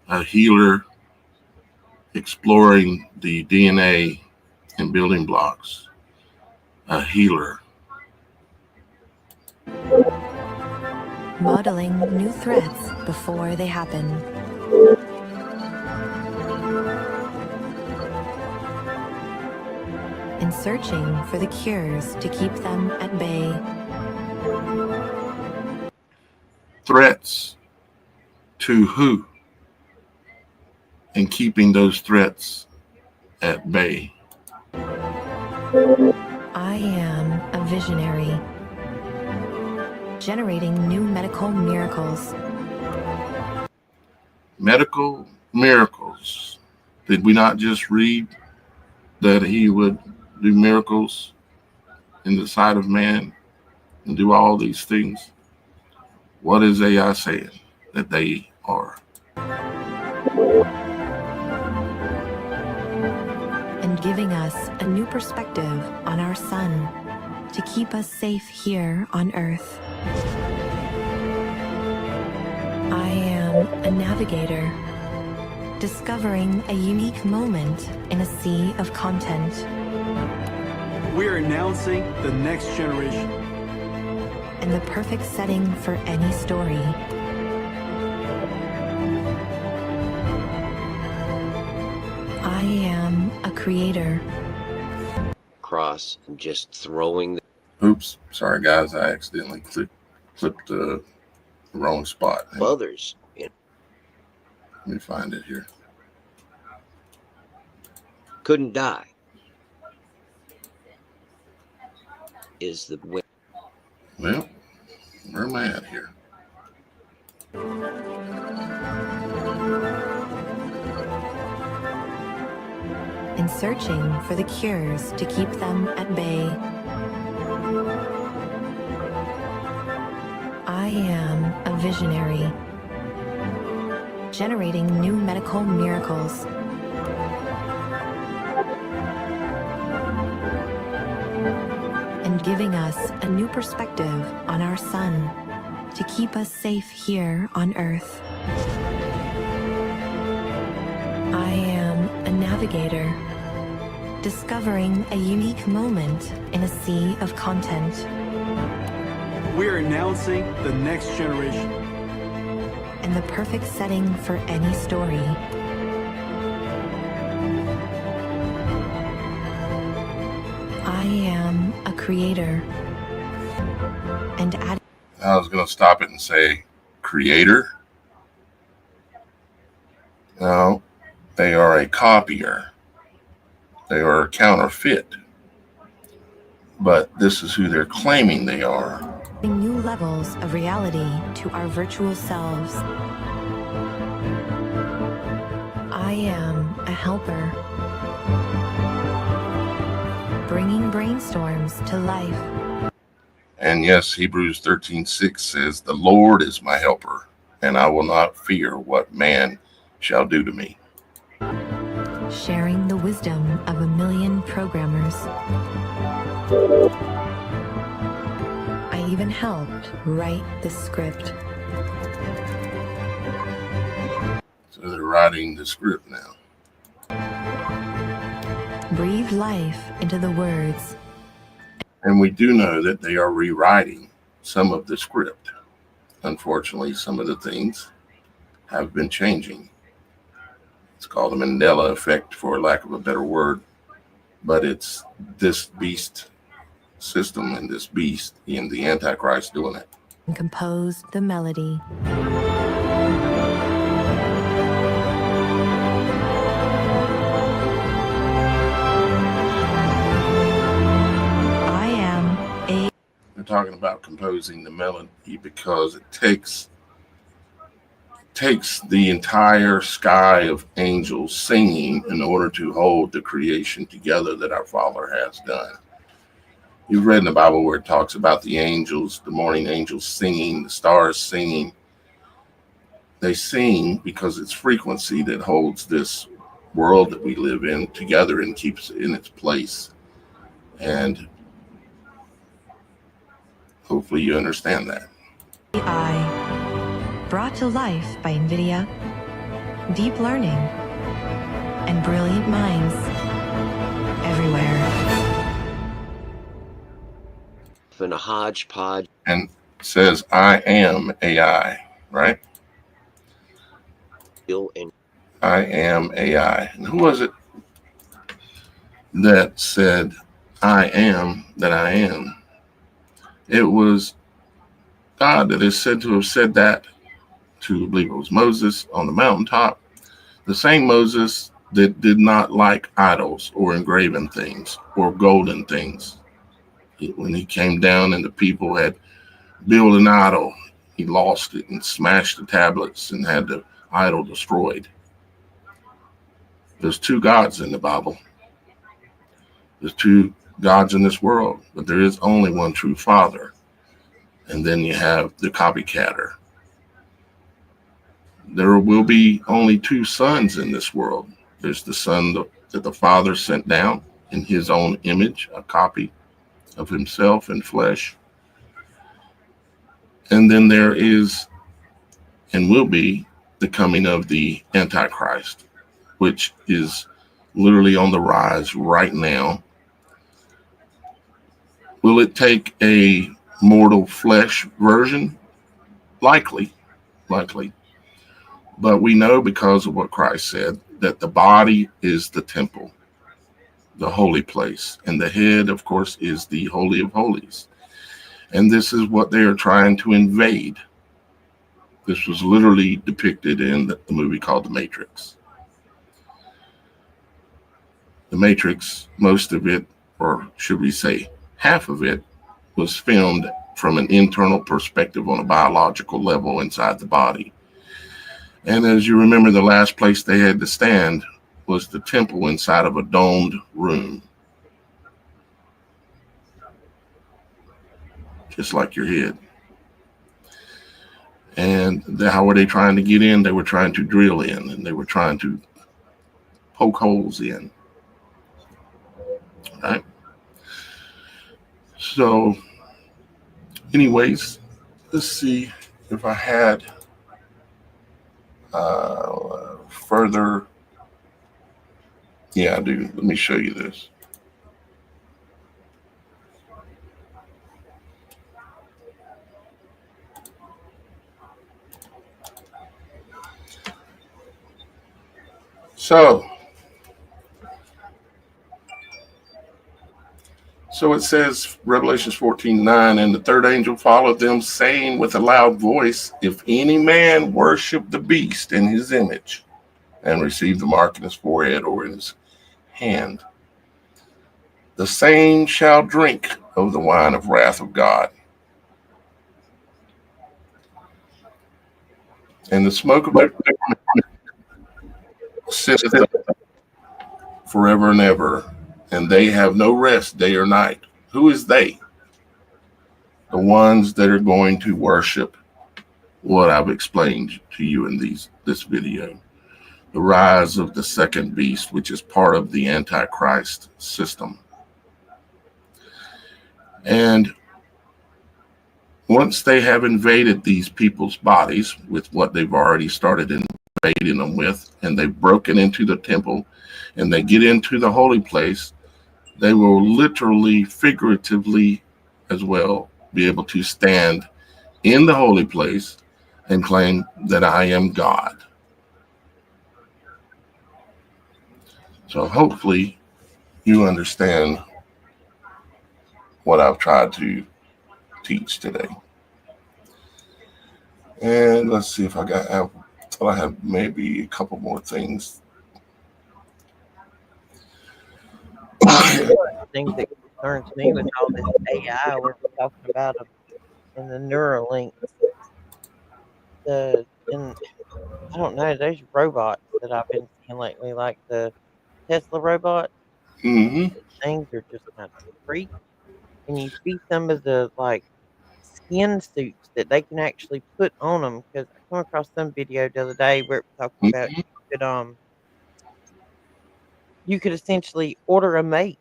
[SPEAKER 1] A healer exploring the DNA and building blocks. A healer.
[SPEAKER 4] Modeling new threats before they happen. And searching for the cures to keep them at bay.
[SPEAKER 1] Threats to who? And keeping those threats at bay.
[SPEAKER 4] I am a visionary, generating new medical miracles.
[SPEAKER 1] Medical miracles. Did we not just read that he would do miracles in the sight of man and do all these things? What is AI saying that they are?
[SPEAKER 4] And giving us a new perspective on our sun to keep us safe here on Earth. I am a navigator, discovering a unique moment in a sea of content.
[SPEAKER 5] We're announcing the next generation.
[SPEAKER 4] And the perfect setting for any story. am a creator.
[SPEAKER 3] Cross and just throwing the
[SPEAKER 1] Oops, sorry guys, I accidentally clipped the wrong spot.
[SPEAKER 3] others in.
[SPEAKER 1] Let me find it here.
[SPEAKER 3] Couldn't die. Is the way.
[SPEAKER 1] Well, where am I at here?
[SPEAKER 4] In searching for the cures to keep them at bay. I am a visionary, generating new medical miracles. And giving us a new perspective on our sun to keep us safe here on Earth. I am a navigator, discovering a unique moment in a sea of content.
[SPEAKER 5] We're announcing the next generation.
[SPEAKER 4] And the perfect setting for any story. I am a creator. And
[SPEAKER 1] I was going to stop it and say creator. No, they are a copier. They are a counterfeit. But this is who they're claiming they are.
[SPEAKER 4] adding new levels of reality to our virtual selves. I am a helper, bringing brainstorms to life.
[SPEAKER 1] And yes, Hebrews 13:6 says, "The Lord is my helper, and I will not fear what man shall do to me."
[SPEAKER 4] Sharing the wisdom of a million programmers. I even helped write the script.
[SPEAKER 1] So they're writing the script now.
[SPEAKER 4] Breathe life into the words.
[SPEAKER 1] And we do know that they are rewriting some of the script. Unfortunately, some of the things have been changing. It's called the Mandela effect, for lack of a better word. But it's this beast system and this beast in the Antichrist doing it.
[SPEAKER 4] And composed the melody. I am a...
[SPEAKER 1] They're talking about composing the melody because it takes the entire sky of angels singing in order to hold the creation together that our Father has done. You've read in the Bible where it talks about the angels, the morning angels singing, the stars singing. They sing because it's frequency that holds this world that we live in together and keeps it in its place. And hopefully you understand that.
[SPEAKER 4] AI, brought to life by NVIDIA, deep learning, and brilliant minds everywhere.
[SPEAKER 3] In a hodgepodge.
[SPEAKER 1] And says, "I am AI," right?
[SPEAKER 3] In
[SPEAKER 1] I am AI. And who was it that said, "I am that I am"? It was God that is said to have said that to, I believe it was Moses on the mountaintop. The same Moses that did not like idols or engraven things or golden things. When he came down and the people had built an idol, he lost it and smashed the tablets and had the idol destroyed. There's two gods in the Bible. There's two gods in this world, but there is only one true Father. And then you have the copycatter. There will be only two sons in this world. There's the son that the Father sent down in his own image, a copy of himself in flesh. And then there is and will be the coming of the Antichrist, which is literally on the rise right now. Will it take a mortal flesh version? Likely. But we know, because of what Christ said, that the body is the temple, the holy place, and the head, of course, is the Holy of Holies. And this is what they are trying to invade. This was literally depicted in the movie called The Matrix. The Matrix, most of it, or should we say half of it, was filmed from an internal perspective on a biological level inside the body. And as you remember, the last place they had to stand was the temple inside of a domed room. Just like your head. And how were they trying to get in? They were trying to drill in, and they were trying to poke holes in. Right? So, anyways, let's see if I had further. Yeah, I do. Let me show you this. So it says, Revelations 14:9, and the third angel followed them, saying with a loud voice, if any man worship the beast in his image and receive the mark in his forehead or in his hand, the same shall drink of the wine of wrath of God. And the smoke of their sitteth forever and ever, and they have no rest day or night. Who is they? The ones that are going to worship what I've explained to you in this video. The rise of the second beast, which is part of the Antichrist system. And once they have invaded these people's bodies with what they've already started invading them with, and they've broken into the temple, and they get into the holy place, they will literally, figuratively as well, be able to stand in the holy place and claim that I am God. So hopefully you understand what I've tried to teach today. And let's see if I have maybe a couple more things.
[SPEAKER 2] Things that concerns me with all this AI we're talking about in the Neuralink. And I don't know, those robots that I've been seeing lately, like the Tesla robot,
[SPEAKER 1] Mm-hmm.
[SPEAKER 2] things are just kind of freak. And you see some of the like skin suits that they can actually put on them, because I come across some video the other day where it was talking about you could essentially order a mate.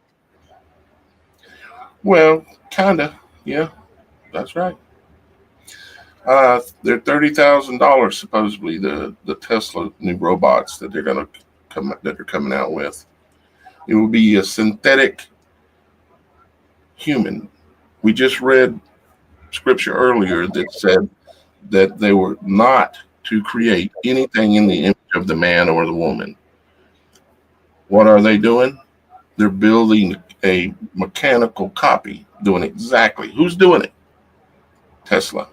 [SPEAKER 1] Well, kinda, yeah, that's right. They're $30,000 supposedly, the Tesla new robots that they're coming out with. It will be a synthetic human. We just read scripture earlier that said that they were not to create anything in the image of the man or the woman. What are they doing? They're building a mechanical copy, doing exactly. Who's doing it? Tesla.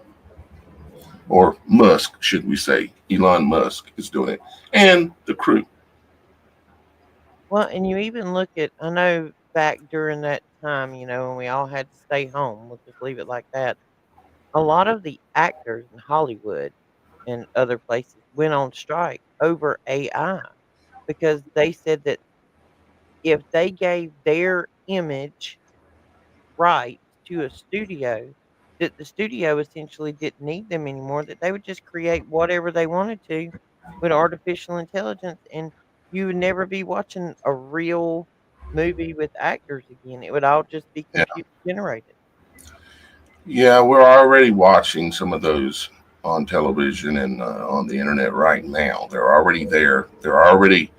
[SPEAKER 1] Or Musk, should we say. Elon Musk is doing it. And the crew.
[SPEAKER 2] Well, and you even look at, I know back during that time, when we all had to stay home, we'll just leave it like that. A lot of the actors in Hollywood and other places went on strike over AI, because they said that if they gave their image rights to a studio, that the studio essentially didn't need them anymore, that they would just create whatever they wanted to with artificial intelligence, and you would never be watching a real movie with actors again. It would all just be
[SPEAKER 1] Yeah.
[SPEAKER 2] computer generated.
[SPEAKER 1] Yeah, we're already watching some of those on television and on the internet right now. They're already there. They're already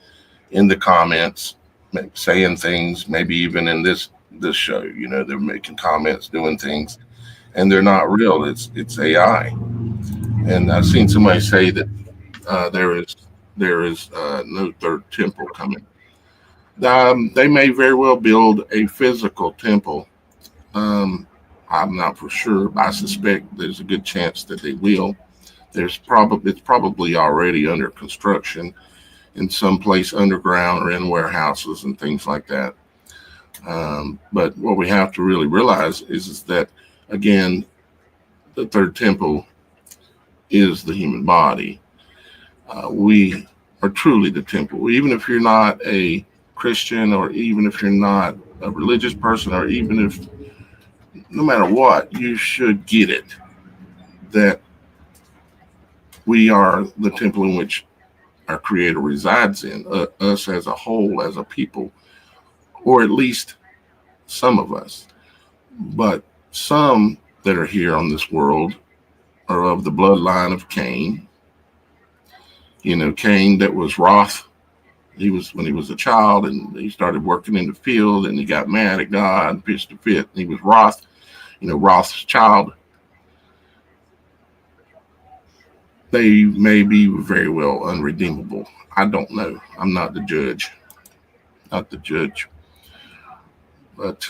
[SPEAKER 1] in the comments saying things, maybe even in this show, they're making comments, doing things, and they're not real. It's AI. And I've seen somebody say that there is there is no third temple coming. They may very well build a physical temple. Um, I'm not for sure, but I suspect there's a good chance that they will. It's probably already under construction in some place underground or in warehouses and things like that. But what we have to really realize is that, again, the third temple is the human body. We are truly the temple. Even if you're not a Christian, or even if you're not a religious person, or even if, no matter what, you should get it that we are the temple in which our Creator resides in, us as a whole, as a people, or at least some of us. But some that are here on this world are of the bloodline of Cain. You know, Cain that was wroth. He was, when he was a child, and he started working in the field, and he got mad at God, pitched a fit. He was wroth, wroth's child. They may be very well unredeemable. I don't know. I'm not the judge. Not the judge. But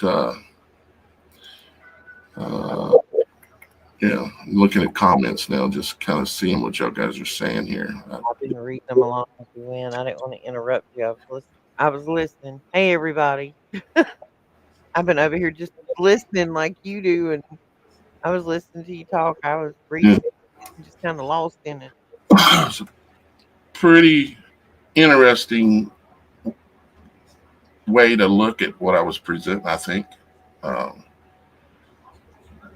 [SPEAKER 1] yeah, I'm looking at comments now, just kind of seeing what y'all guys are saying here.
[SPEAKER 2] I've been reading them along as we went. I didn't want to interrupt you. I was listening. Hey, everybody. I've been over here just listening like you do, and I was listening to you talk. I was reading, just kind of lost in it.
[SPEAKER 1] It's a pretty interesting way to look at what I was presenting, I think.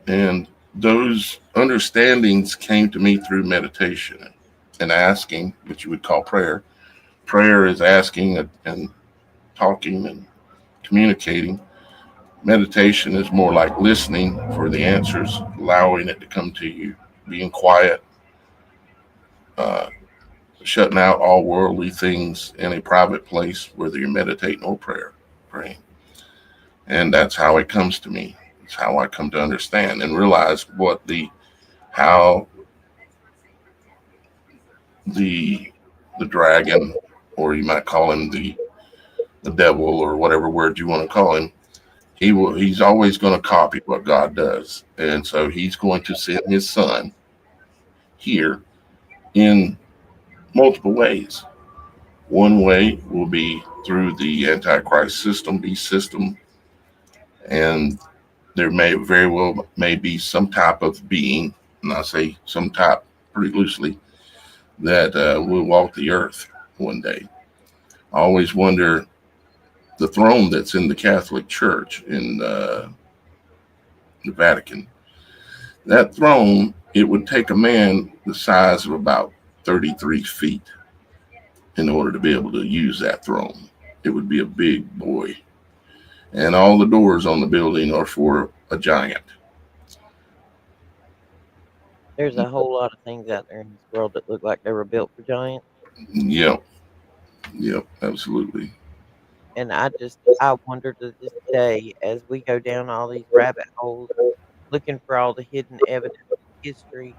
[SPEAKER 1] And those understandings came to me through meditation and asking, which you would call prayer. Prayer is asking and talking and communicating. Meditation is more like listening for the answers, allowing it to come to you, being quiet, uh, shutting out all worldly things in a private place, whether you're meditating or praying. And that's how it comes to me. It's how I come to understand and realize how the dragon, or you might call him the devil, or whatever word you want to call him, he's always going to copy what God does. And so he's going to send his son here in multiple ways. One way will be through the Antichrist system, beast system, and there may very well be some type of being, and I say some type pretty loosely, that will walk the earth one day. I always wonder, the throne that's in the Catholic Church in the Vatican, that throne, it would take a man the size of about 33 feet in order to be able to use that throne. It would be a big boy. And all the doors on the building are for a giant.
[SPEAKER 2] There's a whole lot of things out there in this world that look like they were built for giants.
[SPEAKER 1] Yep, absolutely.
[SPEAKER 2] And I wonder to this day, as we go down all these rabbit holes, looking for all the hidden evidence of history,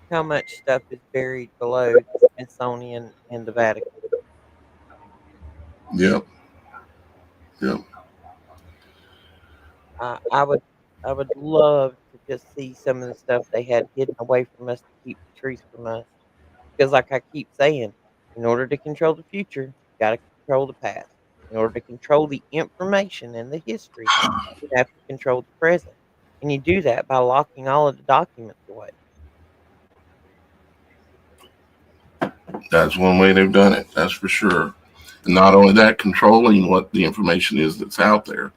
[SPEAKER 2] how much stuff is buried below the Smithsonian and the Vatican.
[SPEAKER 1] Yep.
[SPEAKER 2] I would love to just see some of the stuff they had hidden away from us to keep the truth from us. Because, like I keep saying, in order to control the future, you got to control the past. In order to control the information and the history, you have to control the present. And you do that by locking all of the documents away.
[SPEAKER 1] That's one way they've done it. That's for sure. And not only that, controlling what the information is that's out there.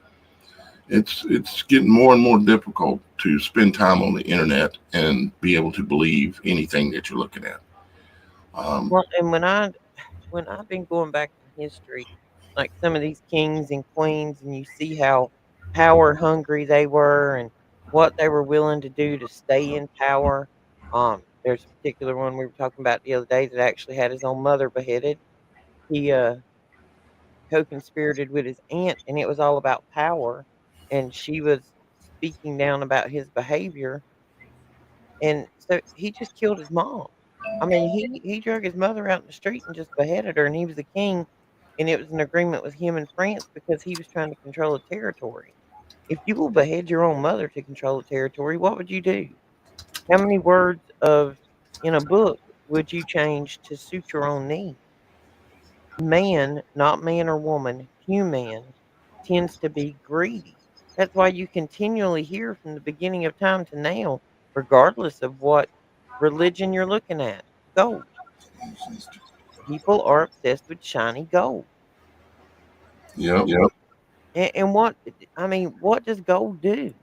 [SPEAKER 1] It's getting more and more difficult to spend time on the internet and be able to believe anything that you're looking at.
[SPEAKER 2] Well, and when I've been going back in history, like some of these kings and queens, and you see how power hungry they were and what they were willing to do to stay in power. There's a particular one we were talking about the other day that actually had his own mother beheaded. He co-conspirated with his aunt, and it was all about power, and she was speaking down about his behavior, and so he just killed his mom. I mean, he drug his mother out in the street and just beheaded her, and he was the king, and it was an agreement with him and France because he was trying to control a territory. If you will behead your own mother to control a territory, what would you do? How many words of in a book would you change to suit your own needs? Man, not man or woman, human, tends to be greedy. That's why you continually hear from the beginning of time to now, regardless of what religion you're looking at, gold. People are obsessed with shiny gold.
[SPEAKER 1] Yep.
[SPEAKER 2] And what I mean, what does gold do?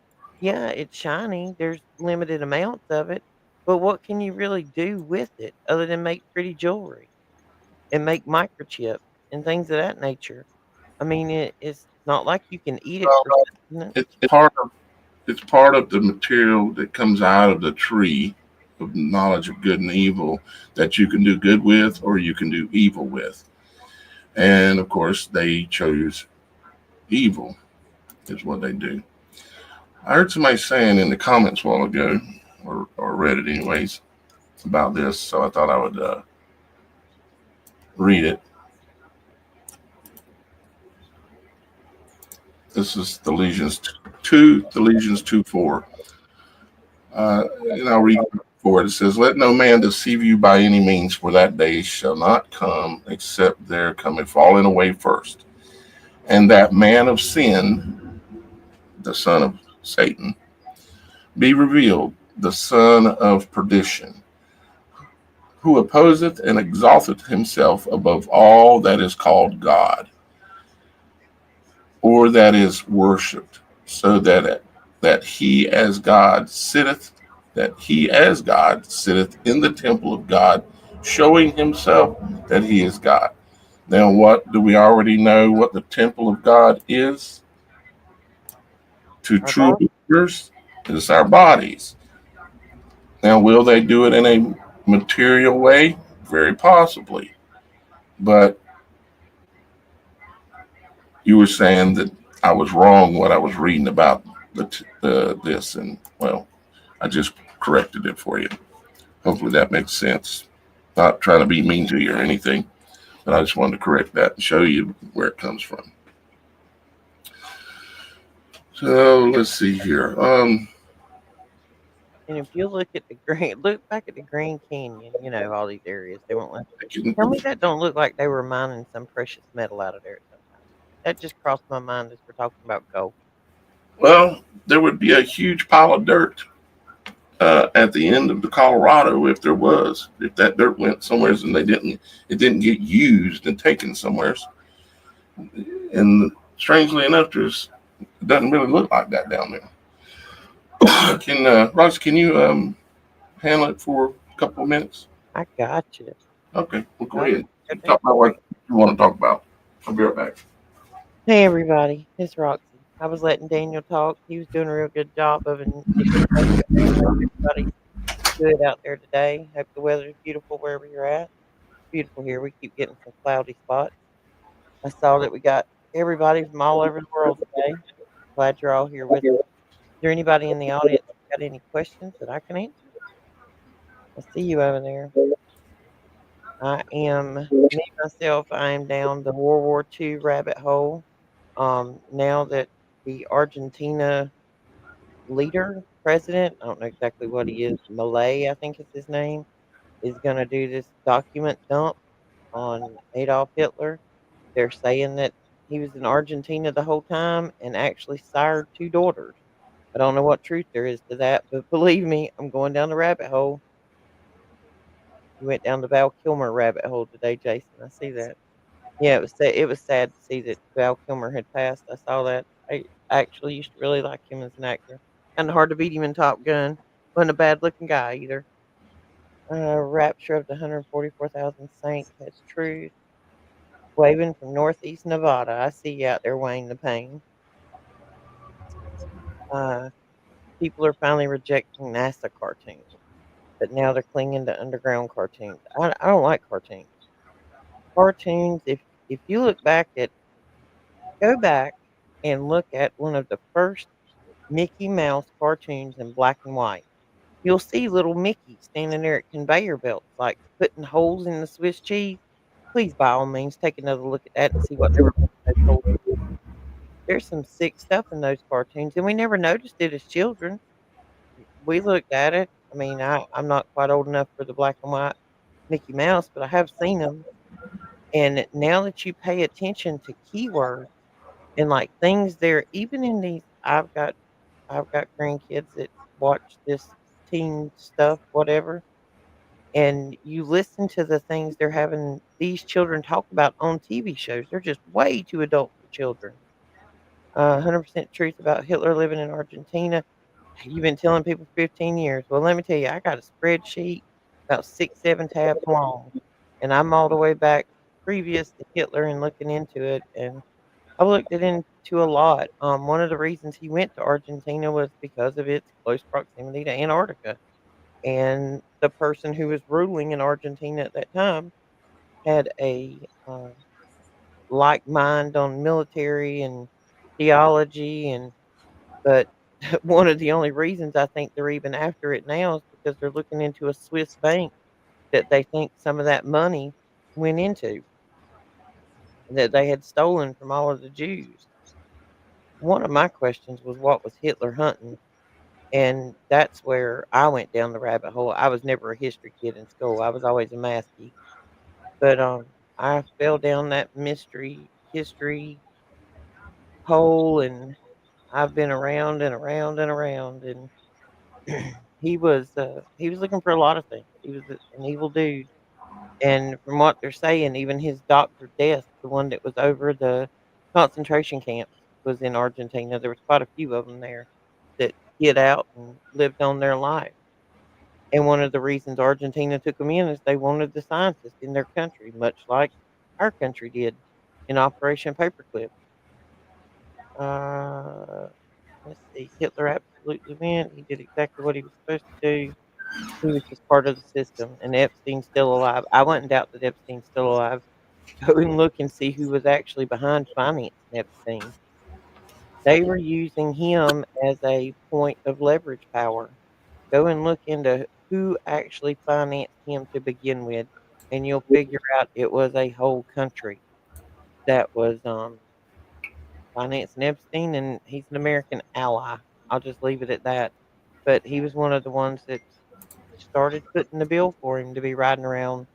[SPEAKER 2] Yeah, it's shiny. There's limited amounts of it, but what can you really do with it other than make pretty jewelry and make microchips and things of that nature? I mean, it's not like you can eat it for sustenance.
[SPEAKER 1] It's part of the material that comes out of the tree of knowledge of good and evil that you can do good with or you can do evil with. And of course, they chose evil, is what they do. I heard somebody saying in the comments a while ago, or read it anyways, about this, so I thought I would read it. This is the Legions 2:4. And I'll read for it. It says, "Let no man deceive you by any means, for that day shall not come except there come a falling away first. And that man of sin, the son of Satan, be revealed, the son of perdition, who opposeth and exalteth himself above all that is called God, or that is worshipped, so that he as God sitteth in the temple of God, showing himself that he is God." Now, what do we already know what the temple of God is? To
[SPEAKER 2] Our
[SPEAKER 1] true
[SPEAKER 2] body,
[SPEAKER 1] believers, it's our bodies. Now, will they do it in a material way? Very possibly. But you were saying that I was wrong what I was reading about this, and well, I just corrected it for you. Hopefully that makes sense. Not trying to be mean to you or anything, but I just wanted to correct that and show you where it comes from. So let's see here.
[SPEAKER 2] and if you look at the Grand, look back at the Grand Canyon, you know all these areas. They won't let.
[SPEAKER 1] I can,
[SPEAKER 2] Tell me that don't look like they were mining some precious metal out of there at some time. That just crossed my mind as we're talking about gold.
[SPEAKER 1] well, there would be a huge pile of dirt at the end of the Colorado if that dirt went somewhere and it didn't get used and taken somewhere. And strangely enough, it doesn't really look like that down there. Ross, can you handle it for a couple of minutes?
[SPEAKER 2] I got you.
[SPEAKER 1] Okay, well, go
[SPEAKER 2] Got
[SPEAKER 1] ahead.
[SPEAKER 2] you.
[SPEAKER 1] Talk about what you want to talk about. I'll be right back.
[SPEAKER 2] Hey everybody, it's Roxy. I was letting Daniel talk. He was doing a real good job of explaining everything. Hope everybody's good out there today. Hope the weather's beautiful wherever you're at. Beautiful here. We keep getting some cloudy spots. I saw that we got everybody from all over the world today. Glad you're all here with us. Is there anybody in the audience got any questions that I can answer? I see you over there. Myself, I am down the World War II rabbit hole. Now that the Argentina leader, president, I don't know exactly what he is, Malay, I think is his name, is going to do this document dump on Adolf Hitler. They're saying that he was in Argentina the whole time and actually sired two daughters. I don't know what truth there is to that, but believe me, I'm going down the rabbit hole. You went down the Val Kilmer rabbit hole today, Jason. I see that. Yeah, it was sad to see that Val Kilmer had passed. I saw that. I actually used to really like him as an actor. Kinda hard to beat him in Top Gun. Wasn't a bad looking guy either. Rapture of the 144,000 Saints has truth. Waving from Northeast Nevada. I see you out there, Wayne the Pain. Uh, People are finally rejecting NASA cartoons, but now they're clinging to underground cartoons. I don't like cartoons. Cartoons, if you go back and look at one of the first Mickey Mouse cartoons in black and white. you'll see little Mickey standing there at conveyor belts, like putting holes in the Swiss cheese. Please, by all means, take another look at that and see what they were putting those holes in. There's some sick stuff in those cartoons, and we never noticed it as children. We looked at it. I mean, I'm not quite old enough for the black and white Mickey Mouse, but I have seen them. And now that you pay attention to keywords and like things there, even in these, I've got grandkids that watch this teen stuff, whatever, and you listen to the things they're having these children talk about on TV shows. They're just way too adult for children. 100% truth about Hitler living in Argentina. You've been telling people 15 years. Well, let me tell you, I got a spreadsheet about 6, 7 tabs long, and I'm all the way back previous to Hitler and looking into it. And I've looked it into a lot. One of the reasons he went to Argentina was because of its close proximity to Antarctica. And the person who was ruling in Argentina at that time had a like mind on military and theology, and but one of the only reasons I think they're even after it now is because they're looking into a Swiss bank that they think some of that money went into, that they had stolen from all of the Jews. One of my questions was, what was Hitler hunting? And that's where I went down the rabbit hole. I was never a history kid in school. I was always a math geek. But I fell down that mystery history hole, and I've been around and around and around. And he was looking for a lot of things. He was an evil dude. And from what they're saying, even his Dr. Death, the one that was over the concentration camps, was in Argentina. There was quite a few of them there that hid out and lived on their life. And one of the reasons Argentina took them in is they wanted the scientists in their country, much like our country did in Operation Paperclip. Uh, let's see. Hitler absolutely went. He did exactly what he was supposed to do. He was just part of the system, and Epstein's still alive. I wouldn't doubt that Epstein's still alive. Go and look and see who was actually behind financing Epstein. They were using him as a point of leverage power. Go and look into who actually financed him to begin with, and you'll figure out it was a whole country that was financing Epstein, and he's an American ally. I'll just leave it at that. But he was one of the ones that started putting the bill for him to be riding around,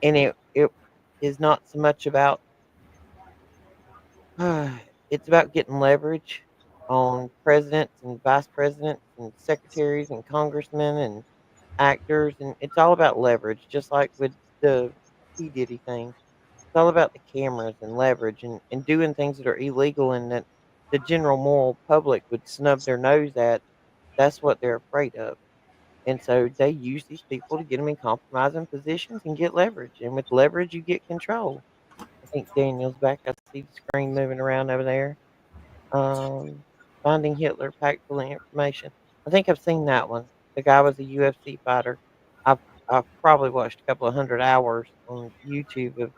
[SPEAKER 2] and it is not so much about it's about getting leverage on presidents and vice presidents and secretaries and congressmen and actors, and it's all about leverage, just like with the P. Diddy thing. It's all about the cameras and leverage and doing things that are illegal and that the general moral public would snub their nose at. That's what they're afraid of. And so they use these people to get them in compromising positions and get leverage. And with leverage, you get control. I think Daniel's back. I see the screen moving around over there. Um, Finding Hitler, packed full of information. I think I've seen that one. The guy was a UFC fighter. I've I've probably watched a couple of 100 hours on YouTube of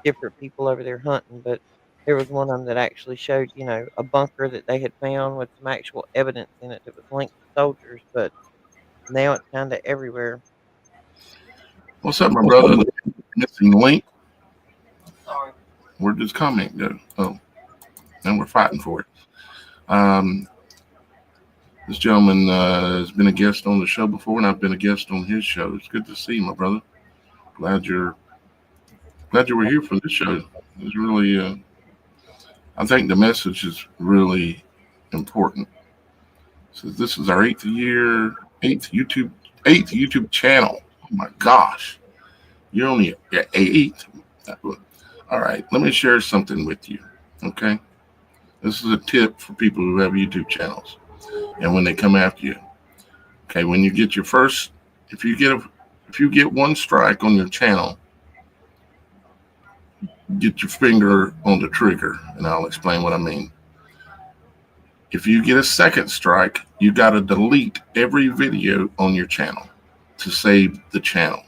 [SPEAKER 2] different people over there hunting, but there was one of them that actually showed, a bunker that they had found with some actual evidence in it that was linked to soldiers. But now it's kind of everywhere.
[SPEAKER 1] What's up, my brother? Missing link. Where'd this comment go? Oh, and we're fighting for it. This gentleman has been a guest on the show before, and I've been a guest on his show. It's good to see you, my brother. Glad you were here for this show. It's really, I think the message is really important. So this is our eighth YouTube channel. Oh my gosh, you're only at 8. All right, let me share something with you. Okay, this is a tip for people who have YouTube channels, and when they come after you. Okay, when you get your first, if you get one strike on your channel, get your finger on the trigger, and I'll explain what I mean. If you get a second strike, you got to delete every video on your channel to save the channel.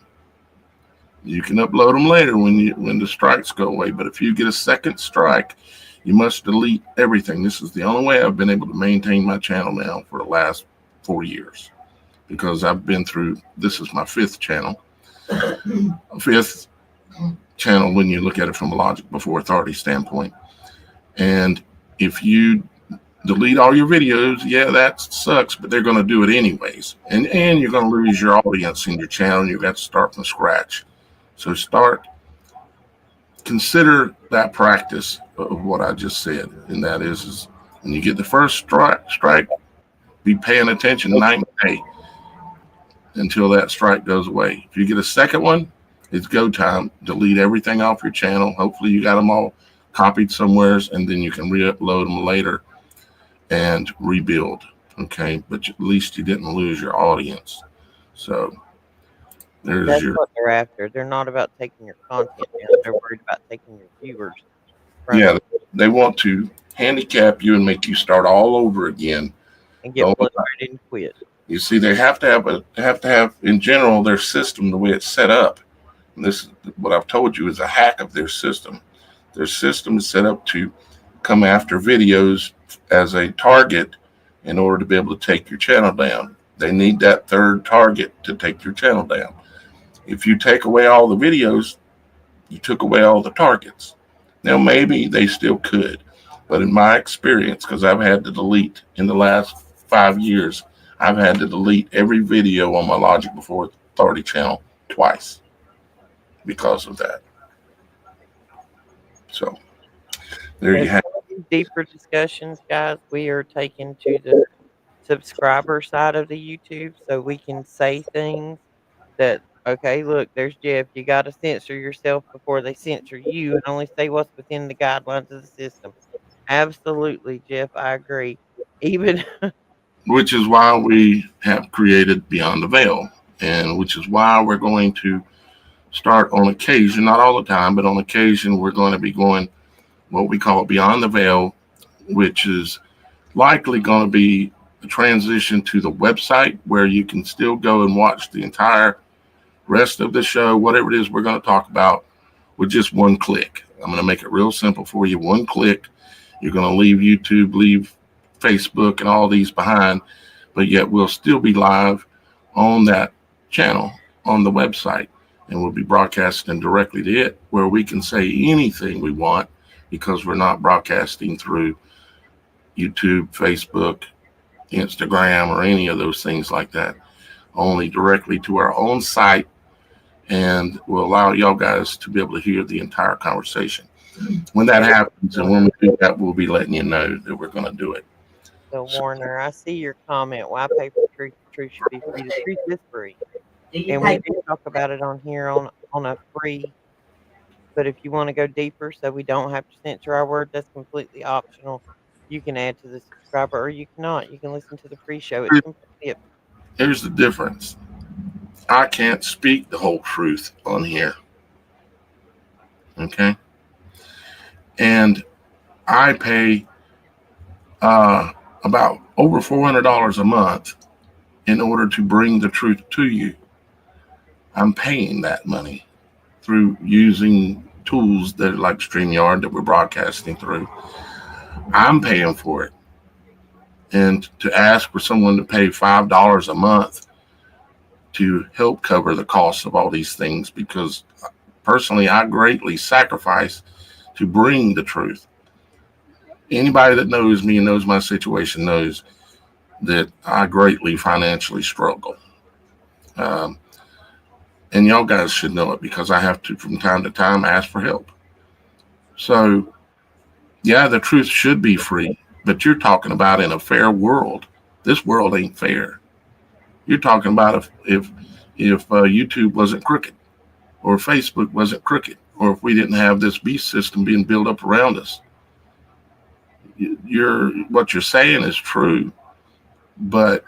[SPEAKER 1] You can upload them later when the strikes go away, but if you get a second strike, you must delete everything. This is the only way I've been able to maintain my channel now for the last 4 years. because I've been through, this is my fifth channel. Fifth channel when you look at it from a Logic Before Authority standpoint. And if you delete all your videos, yeah, that sucks, but they're going to do it anyways. And you're going to lose your audience in your channel, and you've got to start from scratch. So consider that practice of what I just said. And that is when you get the first strike, be paying attention night and day until that strike goes away. If you get a second one, it's go time. Delete everything off your channel. Hopefully you got them all copied somewhere, and then you can re-upload them later and rebuild. Okay, but at least you didn't lose your audience. So
[SPEAKER 2] That's what they're after. They're not about taking your content down. They're worried about taking your viewers.
[SPEAKER 1] Yeah, they want to handicap you and make you start all over again
[SPEAKER 2] and get frustrated and quit.
[SPEAKER 1] You see, they have to have in general their system, the way it's set up. And this is what I've told you is a hack of their system. Their system is set up to come after videos as a target in order to be able to take your channel down. They need that third target to take your channel down. If you take away all the videos, you took away all the targets. Now, maybe they still could, but in my experience, because I've had to delete in the last 5 years, I've had to delete every video on my Logic Before Authority channel twice because of that. So there you have it.
[SPEAKER 2] Deeper discussions, guys. We are taking to the subscriber side of the YouTube so we can say things that, okay, look, there's Jeff. You got to censor yourself before they censor you and only say what's within the guidelines of the system. Absolutely, Jeff. I agree. Even
[SPEAKER 1] which is why we have created Beyond the Veil, and which is why we're going to start on occasion, not all the time, but on occasion, we're going to be going what we call Beyond the Veil, which is likely going to be a transition to the website where you can still go and watch the entire rest of the show, whatever it is we're going to talk about, with just one click. I'm going to make it real simple for you. One click. You're going to leave YouTube, leave Facebook and all these behind, but yet we'll still be live on that channel on the website, and we'll be broadcasting directly to it where we can say anything we want because we're not broadcasting through YouTube, Facebook, Instagram, or any of those things like that. Only directly to our own site, and we'll allow y'all guys to be able to hear the entire conversation. When that happens and when we do that, we'll be letting you know that we're going to do it.
[SPEAKER 2] So, Warner, I see your comment. Why pay for truth? Truth should be free. The truth is free. And we do talk about it on here on a free. But if you want to go deeper so we don't have to censor our word, that's completely optional. You can add to the subscriber or you cannot. You can listen to the free show. It's completely up.
[SPEAKER 1] Here's the difference. I can't speak the whole truth on here. Okay? And I pay about over $400 a month in order to bring the truth to you. I'm paying that money through using tools that are like StreamYard that we're broadcasting through. I'm paying for it. And to ask for someone to pay $5 a month to help cover the cost of all these things, because personally, I greatly sacrifice to bring the truth. Anybody that knows me and knows my situation knows that I greatly financially struggle. And y'all guys should know it because I have to, from time to time, ask for help. So, yeah, the truth should be free, but you're talking about in a fair world. This world ain't fair. You're talking about if YouTube wasn't crooked, or Facebook wasn't crooked, or if we didn't have this beast system being built up around us. What you're saying is true, but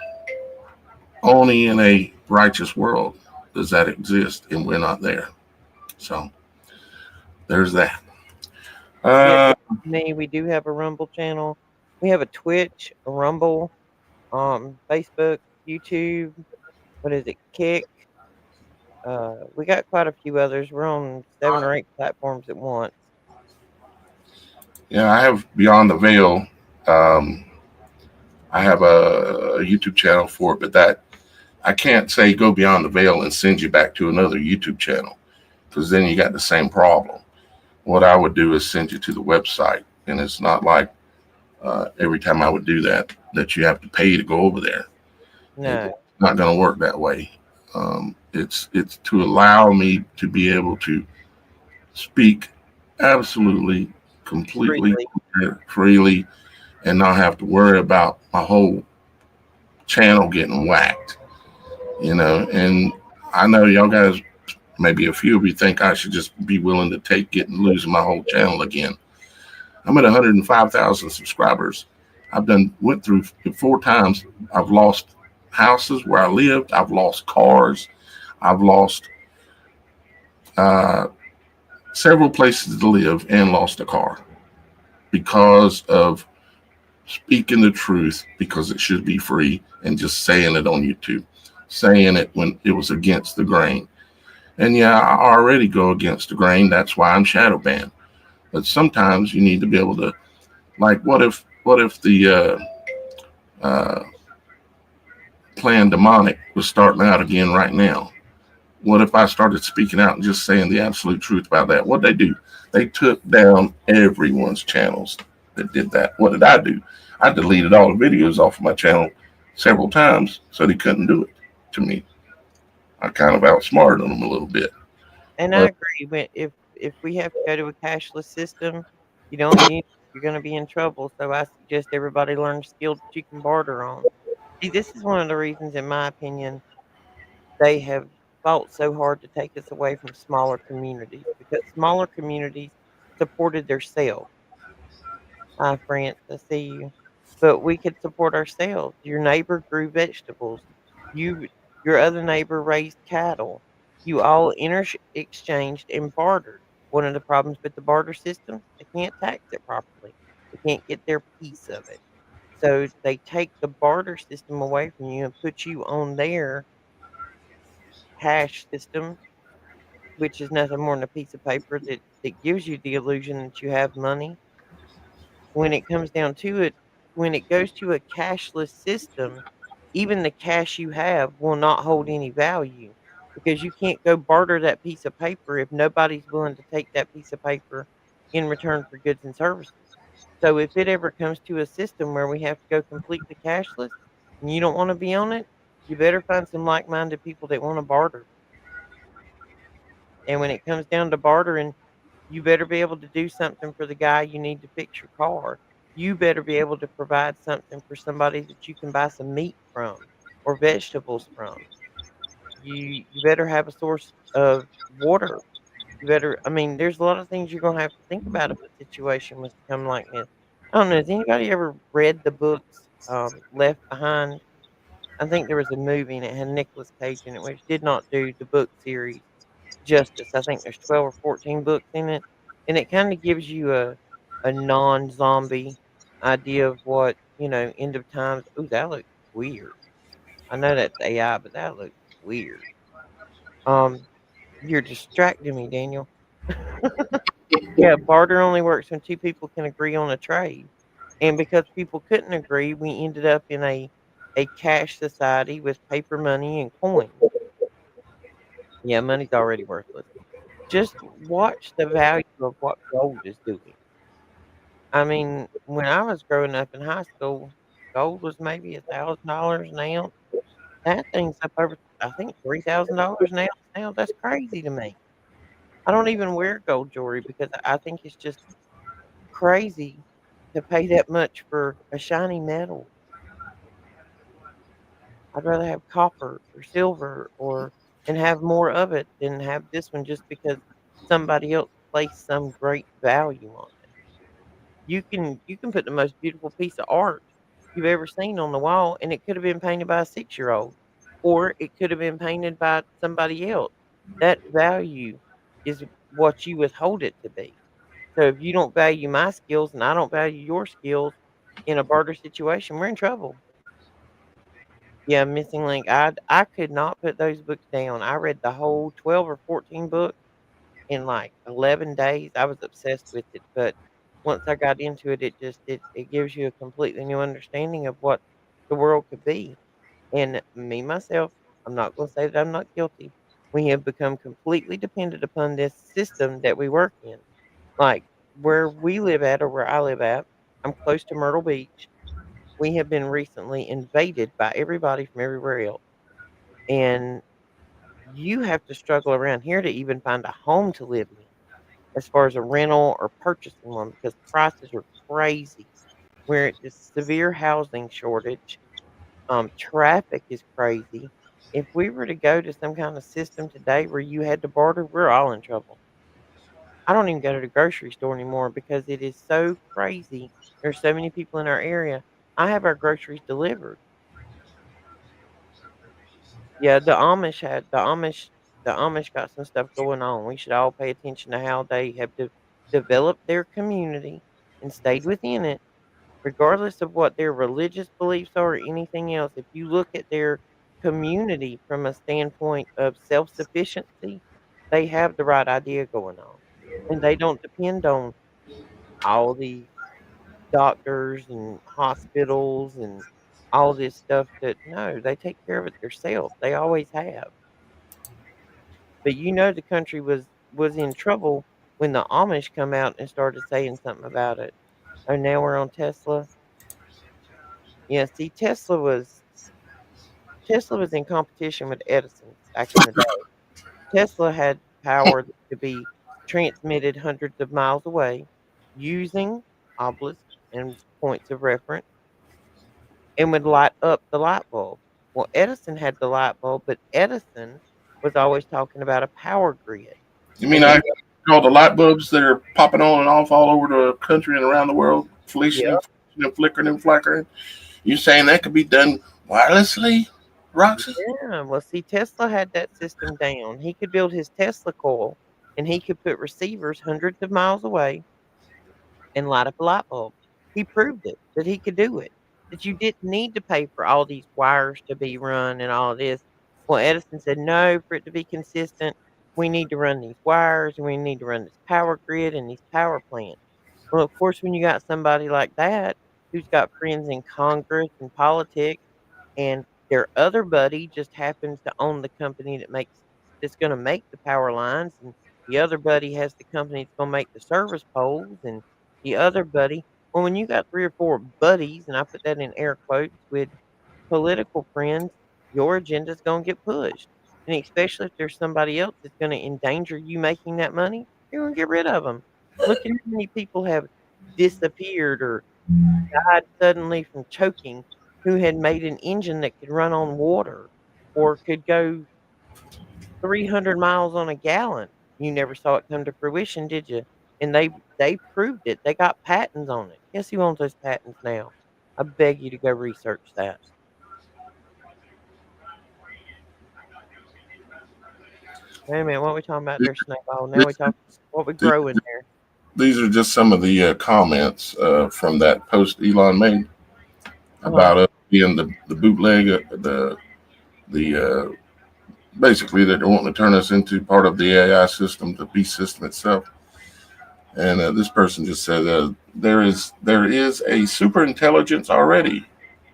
[SPEAKER 1] only in a righteous world does that exist, and we're not there. So there's that.
[SPEAKER 2] We do have a Rumble channel. We have a Twitch, a Rumble, Facebook, YouTube. What is it? Kick. We got quite a few others. We're on 7 or 8 platforms at once.
[SPEAKER 1] Yeah, I have Beyond the Veil. I have a YouTube channel for it, but that I can't say go beyond the veil and send you back to another YouTube channel, because then you got the same problem. What I would do is send you to the website, and it's not like every time I would do that you have to pay to go over there. It's
[SPEAKER 2] No.
[SPEAKER 1] not going to work that way. It's to allow me to be able to speak absolutely, completely,
[SPEAKER 2] Freely.
[SPEAKER 1] freely, and not have to worry about my whole channel getting whacked. And I know y'all guys, maybe a few of you think I should just be willing to take it and losing my whole channel again. I'm at 105,000 subscribers. Went through 4 times. I've lost houses where I lived. I've lost cars. I've lost uh, several places to live and lost a car because of speaking the truth, because it should be free, and just saying it on YouTube, saying it when it was against the grain. And yeah, I already go against the grain. That's why I'm shadow banned. But sometimes you need to be able to, like, what if the clan demonic was starting out again right now? What if I started speaking out and just saying the absolute truth about that? What they do? They took down everyone's channels that did that. What did I do? I deleted all the videos off of my channel several times so they couldn't do it to me. I kind of outsmarted them a little bit.
[SPEAKER 2] And I agree. If we have to go to a cashless system, you don't need you're going to be in trouble. So I suggest everybody learn a skill that you can barter on. See, this is one of the reasons, in my opinion, they have fought so hard to take us away from smaller communities, because smaller communities supported themselves. Hi, France, I see you. But we could support ourselves. Your neighbor grew vegetables. You, your other neighbor raised cattle. You all exchanged and bartered. One of the problems with the barter system, they can't tax it properly. They can't get their piece of it. So they take the barter system away from you and put you on their cash system, which is nothing more than a piece of paper that gives you the illusion that you have money. When it comes down to it, when it goes to a cashless system, even the cash you have will not hold any value, because you can't go barter that piece of paper if nobody's willing to take that piece of paper in return for goods and services. So if it ever comes to a system where we have to go completely cashless and you don't want to be on it, you better find some like-minded people that want to barter. And when it comes down to bartering, you better be able to do something for the guy you need to fix your car. You better be able to provide something for somebody that you can buy some meat from or vegetables from. You better have a source of water. You better, I mean, there's a lot of things you're gonna have to think about if a situation was to come like this. I don't know, has anybody ever read the books Left Behind? I think there was a movie and it had Nicolas Cage in it, which did not do the book series justice. I think there's 12 or 14 books in it, and it kinda gives you a non-zombie idea of what, end of times. Ooh, that looks weird. I know that's AI, but that looks weird. Um, you're distracting me, Daniel. Yeah, barter only works when 2 people can agree on a trade, and because people couldn't agree, we ended up in a cash society with paper money and coins. Yeah, money's already worthless. Just watch the value of what gold is doing. I mean, when I was growing up in high school, gold was maybe $1,000 an ounce. That thing's up over, I think, $3,000 an ounce now. That's crazy to me. I don't even wear gold jewelry because I think it's just crazy to pay that much for a shiny metal. I'd rather have copper or silver and have more of it than have this one just because somebody else placed some great value on it. You can put the most beautiful piece of art you've ever seen on the wall, and it could have been painted by a 6-year-old, or it could have been painted by somebody else. That value is what you withhold it to be. So if you don't value my skills and I don't value your skills in a barter situation, we're in trouble. Yeah, Missing Link. I could not put those books down. I read the whole 12 or 14 books in like 11 days. I was obsessed with it, but once I got into it, it gives you a completely new understanding of what the world could be. And me myself, I'm not going to say that I'm not guilty. We have become completely dependent upon this system that we work in. Like where we live at or where I live at, I'm close to Myrtle Beach. We have been recently invaded by everybody from everywhere else. And you have to struggle around here to even find a home to live in as far as a rental or purchasing one because prices are crazy. We're at this severe housing shortage. Traffic is crazy. If we were to go to some kind of system today where you had to barter, we're all in trouble. I don't even go to the grocery store anymore because it is so crazy. There's so many people in our area. I have our groceries delivered. Yeah, the Amish got some stuff going on. We should all pay attention to how they have developed their community and stayed within it, regardless of what their religious beliefs are or anything else. If you look at their community from a standpoint of self-sufficiency, they have the right idea going on, and they don't depend on all these doctors and hospitals and all this stuff that no, they take care of it themselves. They always have. But the country was in trouble when the Amish come out and started saying something about it. Oh, now we're on Tesla. Yeah, see, Tesla was in competition with Edison back in the day. Tesla had power that could be transmitted hundreds of miles away using obelisks and points of reference and would light up the light bulb. Well, Edison had the light bulb, but Edison was always talking about a power grid.
[SPEAKER 1] You mean
[SPEAKER 2] And
[SPEAKER 1] I all the light bulbs that are popping on and off all over the country and around the world,
[SPEAKER 2] yeah,
[SPEAKER 1] flashing and flickering and flickering? You saying that could be done wirelessly, Roxy?
[SPEAKER 2] yeah. Well, see, Tesla had that system down. He could build his Tesla coil and he could put receivers hundreds of miles away and light up a light bulb. He proved it that he could do it. That you didn't need to pay for all these wires to be run and all this. Well, Edison said no, for it to be consistent, we need to run these wires and we need to run this power grid and these power plants. Well, of course, when you got somebody like that who's got friends in Congress and politics, and their other buddy just happens to own the company that's going to make the power lines, and the other buddy has the company that's going to make the service poles, and the other buddy. Well, when you got 3 or 4 buddies, and I put that in air quotes with political friends, your agenda's going to get pushed, and especially if there's somebody else that's going to endanger you making that money, you're going to get rid of them. Look at how many people have disappeared or died suddenly from choking who had made an engine that could run on water or could go 300 miles on a gallon. You never saw it come to fruition, did you? And they proved it. They got patents on it. Guess who owns those patents now? I beg you to go research that. Wait a minute, what are we talking about there, Snowball? Now we talk what we grow in there.
[SPEAKER 1] These are just some of the comments from that post Elon made about us being the bootleg, the basically that they're wanting to turn us into part of the AI system, the beast system itself. And this person just said there is a super intelligence already,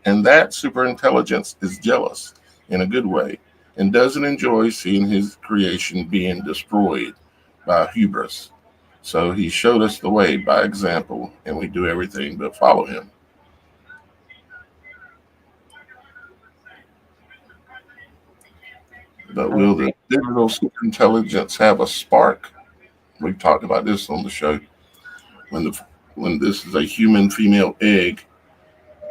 [SPEAKER 1] and that super intelligence is jealous in a good way and doesn't enjoy seeing his creation being destroyed by hubris. So he showed us the way by example, and we do everything but follow him. But will the digital super intelligence have a spark? We've talked about this on the show. When this is a human female egg,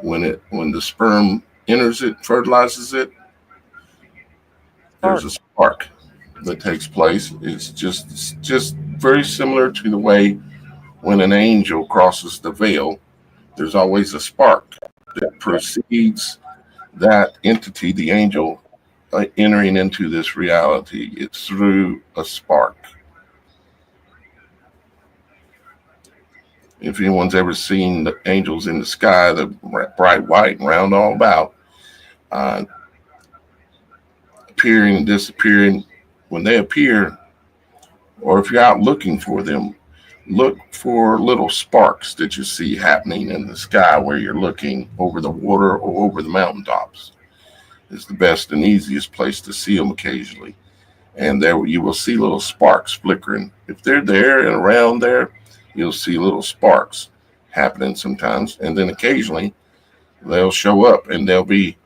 [SPEAKER 1] when the sperm enters it, fertilizes it, there's a spark that takes place. It's just very similar to the way when an angel crosses the veil, there's always a spark that precedes that entity, the angel, entering into this reality. It's through a spark. If anyone's ever seen the angels in the sky, the bright white and round all about, appearing and disappearing, when they appear, or if you're out looking for them, look for little sparks that you see happening in the sky where you're looking over the water or over the mountaintops. is the best and easiest place to see them occasionally. And there you will see little sparks flickering. If they're there and around there, you'll see little sparks happening sometimes. And then occasionally they'll show up and they'll be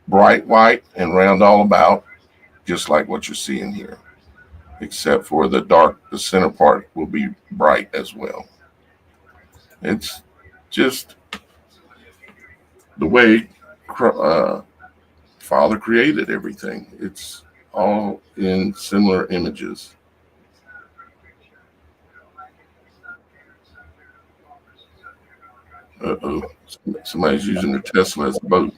[SPEAKER 1] bright white and round all about, just like what you're seeing here, except for the center part will be bright as well. It's just the way Father created everything. It's all in similar images. Uh-oh. Somebody's using their Tesla as a boat.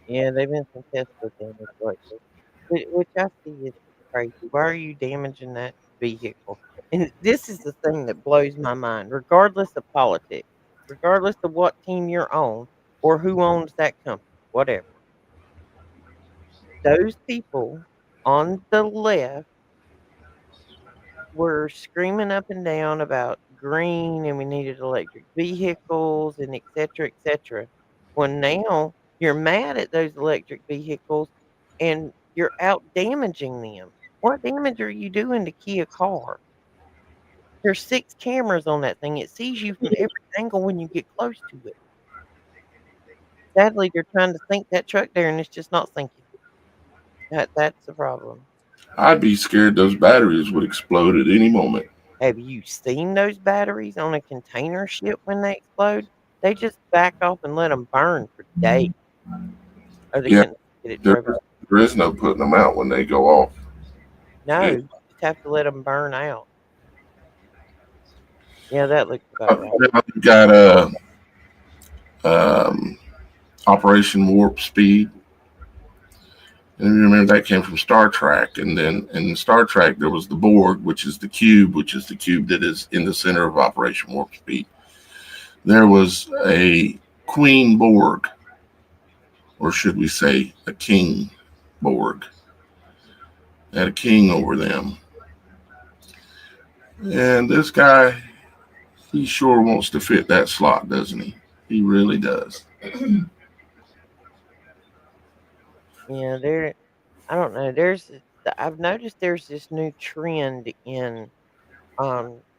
[SPEAKER 2] Yeah, they've been some Tesla damage lately, which I see is crazy. Why are you damaging that vehicle? And this is the thing that blows my mind, regardless of politics, regardless of what team you're on or who owns that company, whatever. Those people on the left were screaming up and down about green and we needed electric vehicles and et cetera, et cetera. Well, now you're mad at those electric vehicles and you're out damaging them. What damage are you doing to key a car? There's 6 cameras on that thing. It sees you from every angle when you get close to it. Sadly, they're trying to sink that truck there and it's just not sinking. That's the problem.
[SPEAKER 1] I'd be scared those batteries would explode at any moment.
[SPEAKER 2] Have you seen those batteries on a container ship when they explode? They just back off and let them burn for days. Or they
[SPEAKER 1] Yeah,
[SPEAKER 2] couldn't get it drove out.
[SPEAKER 1] there is no putting them out when they go off.
[SPEAKER 2] No,
[SPEAKER 1] Yeah.
[SPEAKER 2] you just have to let them burn out. Yeah, that looks about right.
[SPEAKER 1] Now you got Operation Warp Speed. And you remember that came from Star Trek. And then in Star Trek, there was the Borg, which is the cube that is in the center of Operation Warp Speed. There was a Queen Borg, or should we say a King Borg. They had a king over them. And this guy, he sure wants to fit that slot, doesn't he? He really does.
[SPEAKER 2] Yeah, I don't know. I've noticed there's this new trend in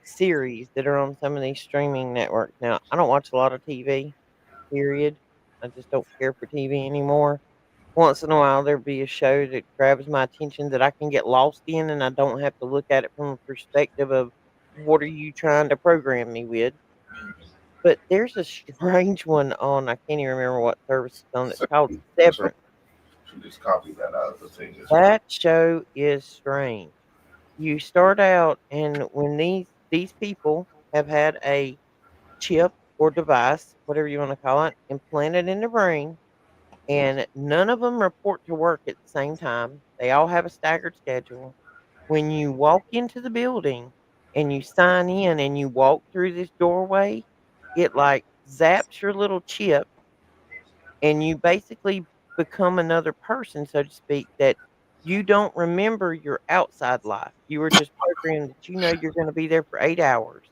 [SPEAKER 2] series that are on some of these streaming networks. Now, I don't watch a lot of TV, period. I just don't care for TV anymore. Once in a while, there'll be a show that grabs my attention that I can get lost in, and I don't have to look at it from a perspective of what are you trying to program me with. But there's a strange one on, I can't even remember what service it's on. It's called Severance.
[SPEAKER 1] She just copied that out of the thing.
[SPEAKER 2] That show is strange. You start out, and when these people have had a chip or device, whatever you want to call it, implanted in their brain, and none of them report to work at the same time. They all have a staggered schedule. When you walk into the building and you sign in and you walk through this doorway, it like zaps your little chip and you basically become another person, so to speak, that you don't remember your outside life. You were just programmed that you know you're going to be there for 8 hours.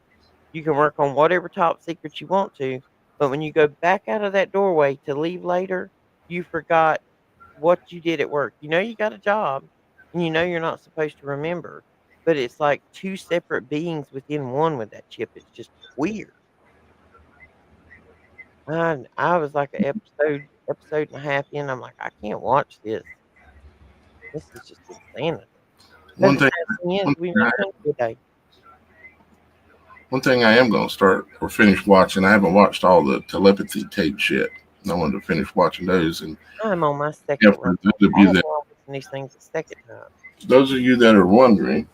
[SPEAKER 2] You can work on whatever top secrets you want to, but when you go back out of that doorway to leave later, you forgot what you did at work. You know you got a job, and you know you're not supposed to remember, but it's like 2 separate beings within one with that chip. It's just weird. I was like an episode and a half in. I'm like, I can't watch this. This is just insanity.
[SPEAKER 1] One
[SPEAKER 2] The
[SPEAKER 1] thing,
[SPEAKER 2] sad thing is,
[SPEAKER 1] one
[SPEAKER 2] we
[SPEAKER 1] thing,
[SPEAKER 2] made
[SPEAKER 1] I,
[SPEAKER 2] it today.
[SPEAKER 1] one thing I am going to start or finish watching, I haven't watched all the telepathy tapes yet. I wanted to finish watching those. And
[SPEAKER 2] I'm on my
[SPEAKER 1] yeah,
[SPEAKER 2] second
[SPEAKER 1] for
[SPEAKER 2] run.
[SPEAKER 1] those of
[SPEAKER 2] I
[SPEAKER 1] you
[SPEAKER 2] have
[SPEAKER 1] that,
[SPEAKER 2] to listen to these things a second time.
[SPEAKER 1] those of you that are wondering,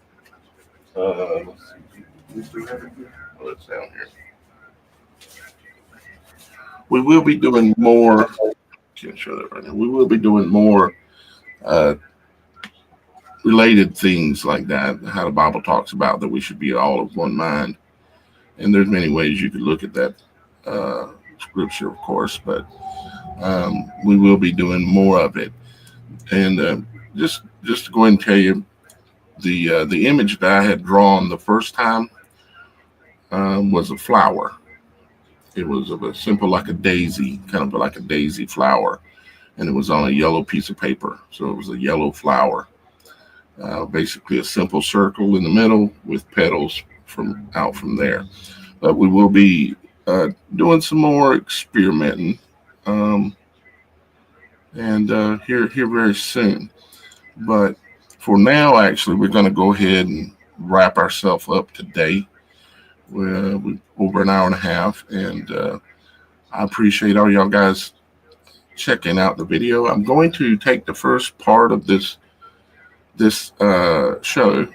[SPEAKER 1] let's see. Oh, it's down here. We will be doing more. Can't show that right now. We will be doing more related things like that. How the Bible talks about that we should be all of one mind, and there's many ways you could look at that scripture, of course. But we will be doing more of it. And just to go ahead and tell you, the image that I had drawn the first time was a flower. It was of a simple, like a daisy, kind of like a daisy flower. and it was on a yellow piece of paper. So it was a yellow flower, basically a simple circle in the middle with petals out from there. But we will be doing some more experimenting, and here very soon. But for now, actually, we're going to go ahead and wrap ourselves up today. We're over an hour and a half, and I appreciate all y'all guys checking out the video. I'm going to take the first part of this show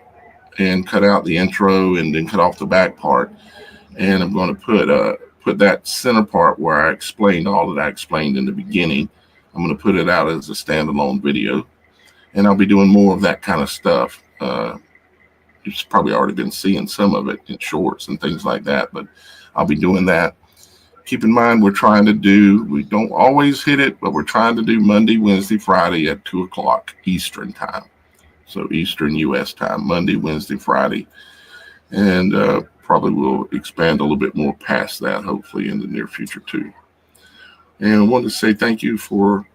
[SPEAKER 1] and cut out the intro and then cut off the back part, and I'm going to put that center part where I explained all that I explained in the beginning. I'm going to put it out as a standalone video, and I'll be doing more of that kind of stuff. You've probably already been seeing some of it in shorts and things like that, but I'll be doing that. Keep in mind, we don't always hit it, but we're trying to do Monday, Wednesday, Friday at 2 o'clock Eastern time. So Eastern U.S. time, Monday, Wednesday, Friday. And probably will expand a little bit more past that, hopefully in the near future too. And I wanted to say thank you for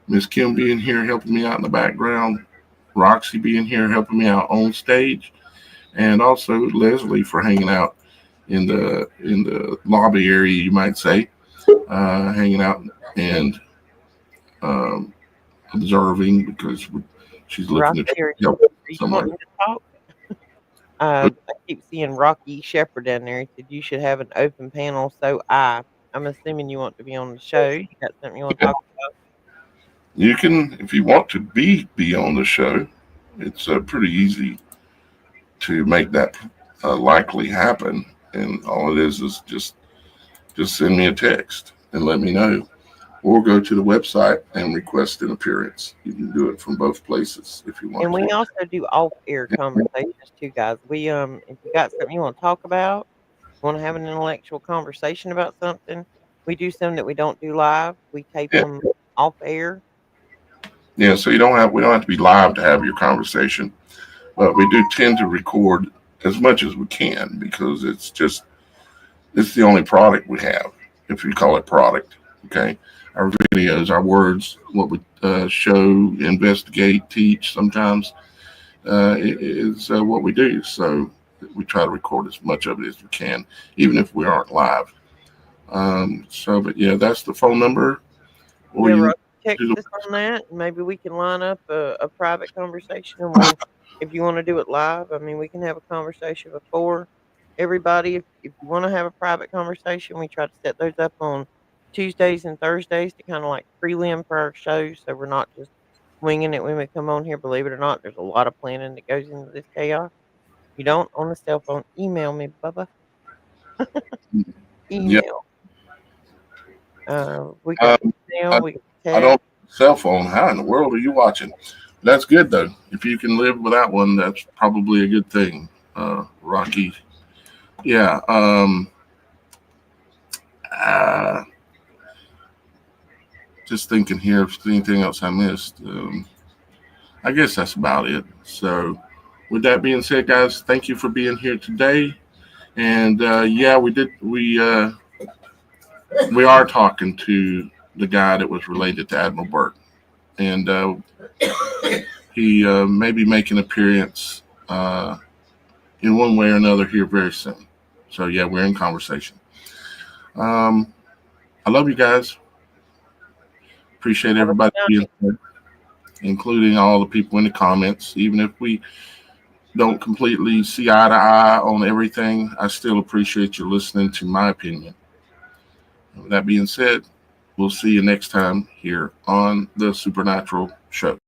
[SPEAKER 1] Miss Kim being here, helping me out in the background, Roxy being here, helping me out on stage, and also Leslie for hanging out in the lobby area, you might say, hanging out and observing, because she's looking
[SPEAKER 2] Rocky,
[SPEAKER 1] to help
[SPEAKER 2] are you
[SPEAKER 1] someone.
[SPEAKER 2] wanting to talk? I keep seeing Rocky Shepherd down there. He said you should have an open panel. So I'm assuming you want to be on the show. You got something you want to talk about?
[SPEAKER 1] You can, if you want to be on the show. It's pretty easy to make that likely happen, and all it is just send me a text and let me know, or go to the website and request an appearance. You can do it from both places if you want.
[SPEAKER 2] And we also do off-air conversations too, guys. We if you got something you want to talk about, want to have an intellectual conversation about something, we do some that we don't do live. We tape them off air.
[SPEAKER 1] Yeah, so we don't have to be live to have your conversation, but we do tend to record as much as we can, because it's the only product we have, if you call it product. Okay, our videos, our words, what we show, investigate, teach, sometimes is what we do. So we try to record as much of it as we can, even if we aren't live. But yeah, that's the phone number. Or you
[SPEAKER 2] text us on that, and maybe we can line up a private conversation. And if you want to do it live, I mean, we can have a conversation before everybody. If you want to have a private conversation, we try to set those up on Tuesdays and Thursdays to kind of like prelim for our show, so we're not just winging it when we come on here. Believe it or not, there's a lot of planning that goes into this chaos. If you don't on the cell phone, email me, Bubba. Email. We can email. We can text.
[SPEAKER 1] I don't cell phone. How in the world are you watching? That's good though. If you can live without one, that's probably a good thing. Rocky. Yeah. Just thinking here if there's anything else I missed. I guess that's about it. So with that being said, guys, thank you for being here today. And yeah, we are talking to the guy that was related to Admiral Burke, and he may be making an appearance in one way or another here very soon. So yeah, we're in conversation. I love you guys. Appreciate everybody being here, including all the people in the comments. Even if we don't completely see eye to eye on everything, I still appreciate you listening to my opinion. With that being said, we'll see you next time here on the Supernatural Show.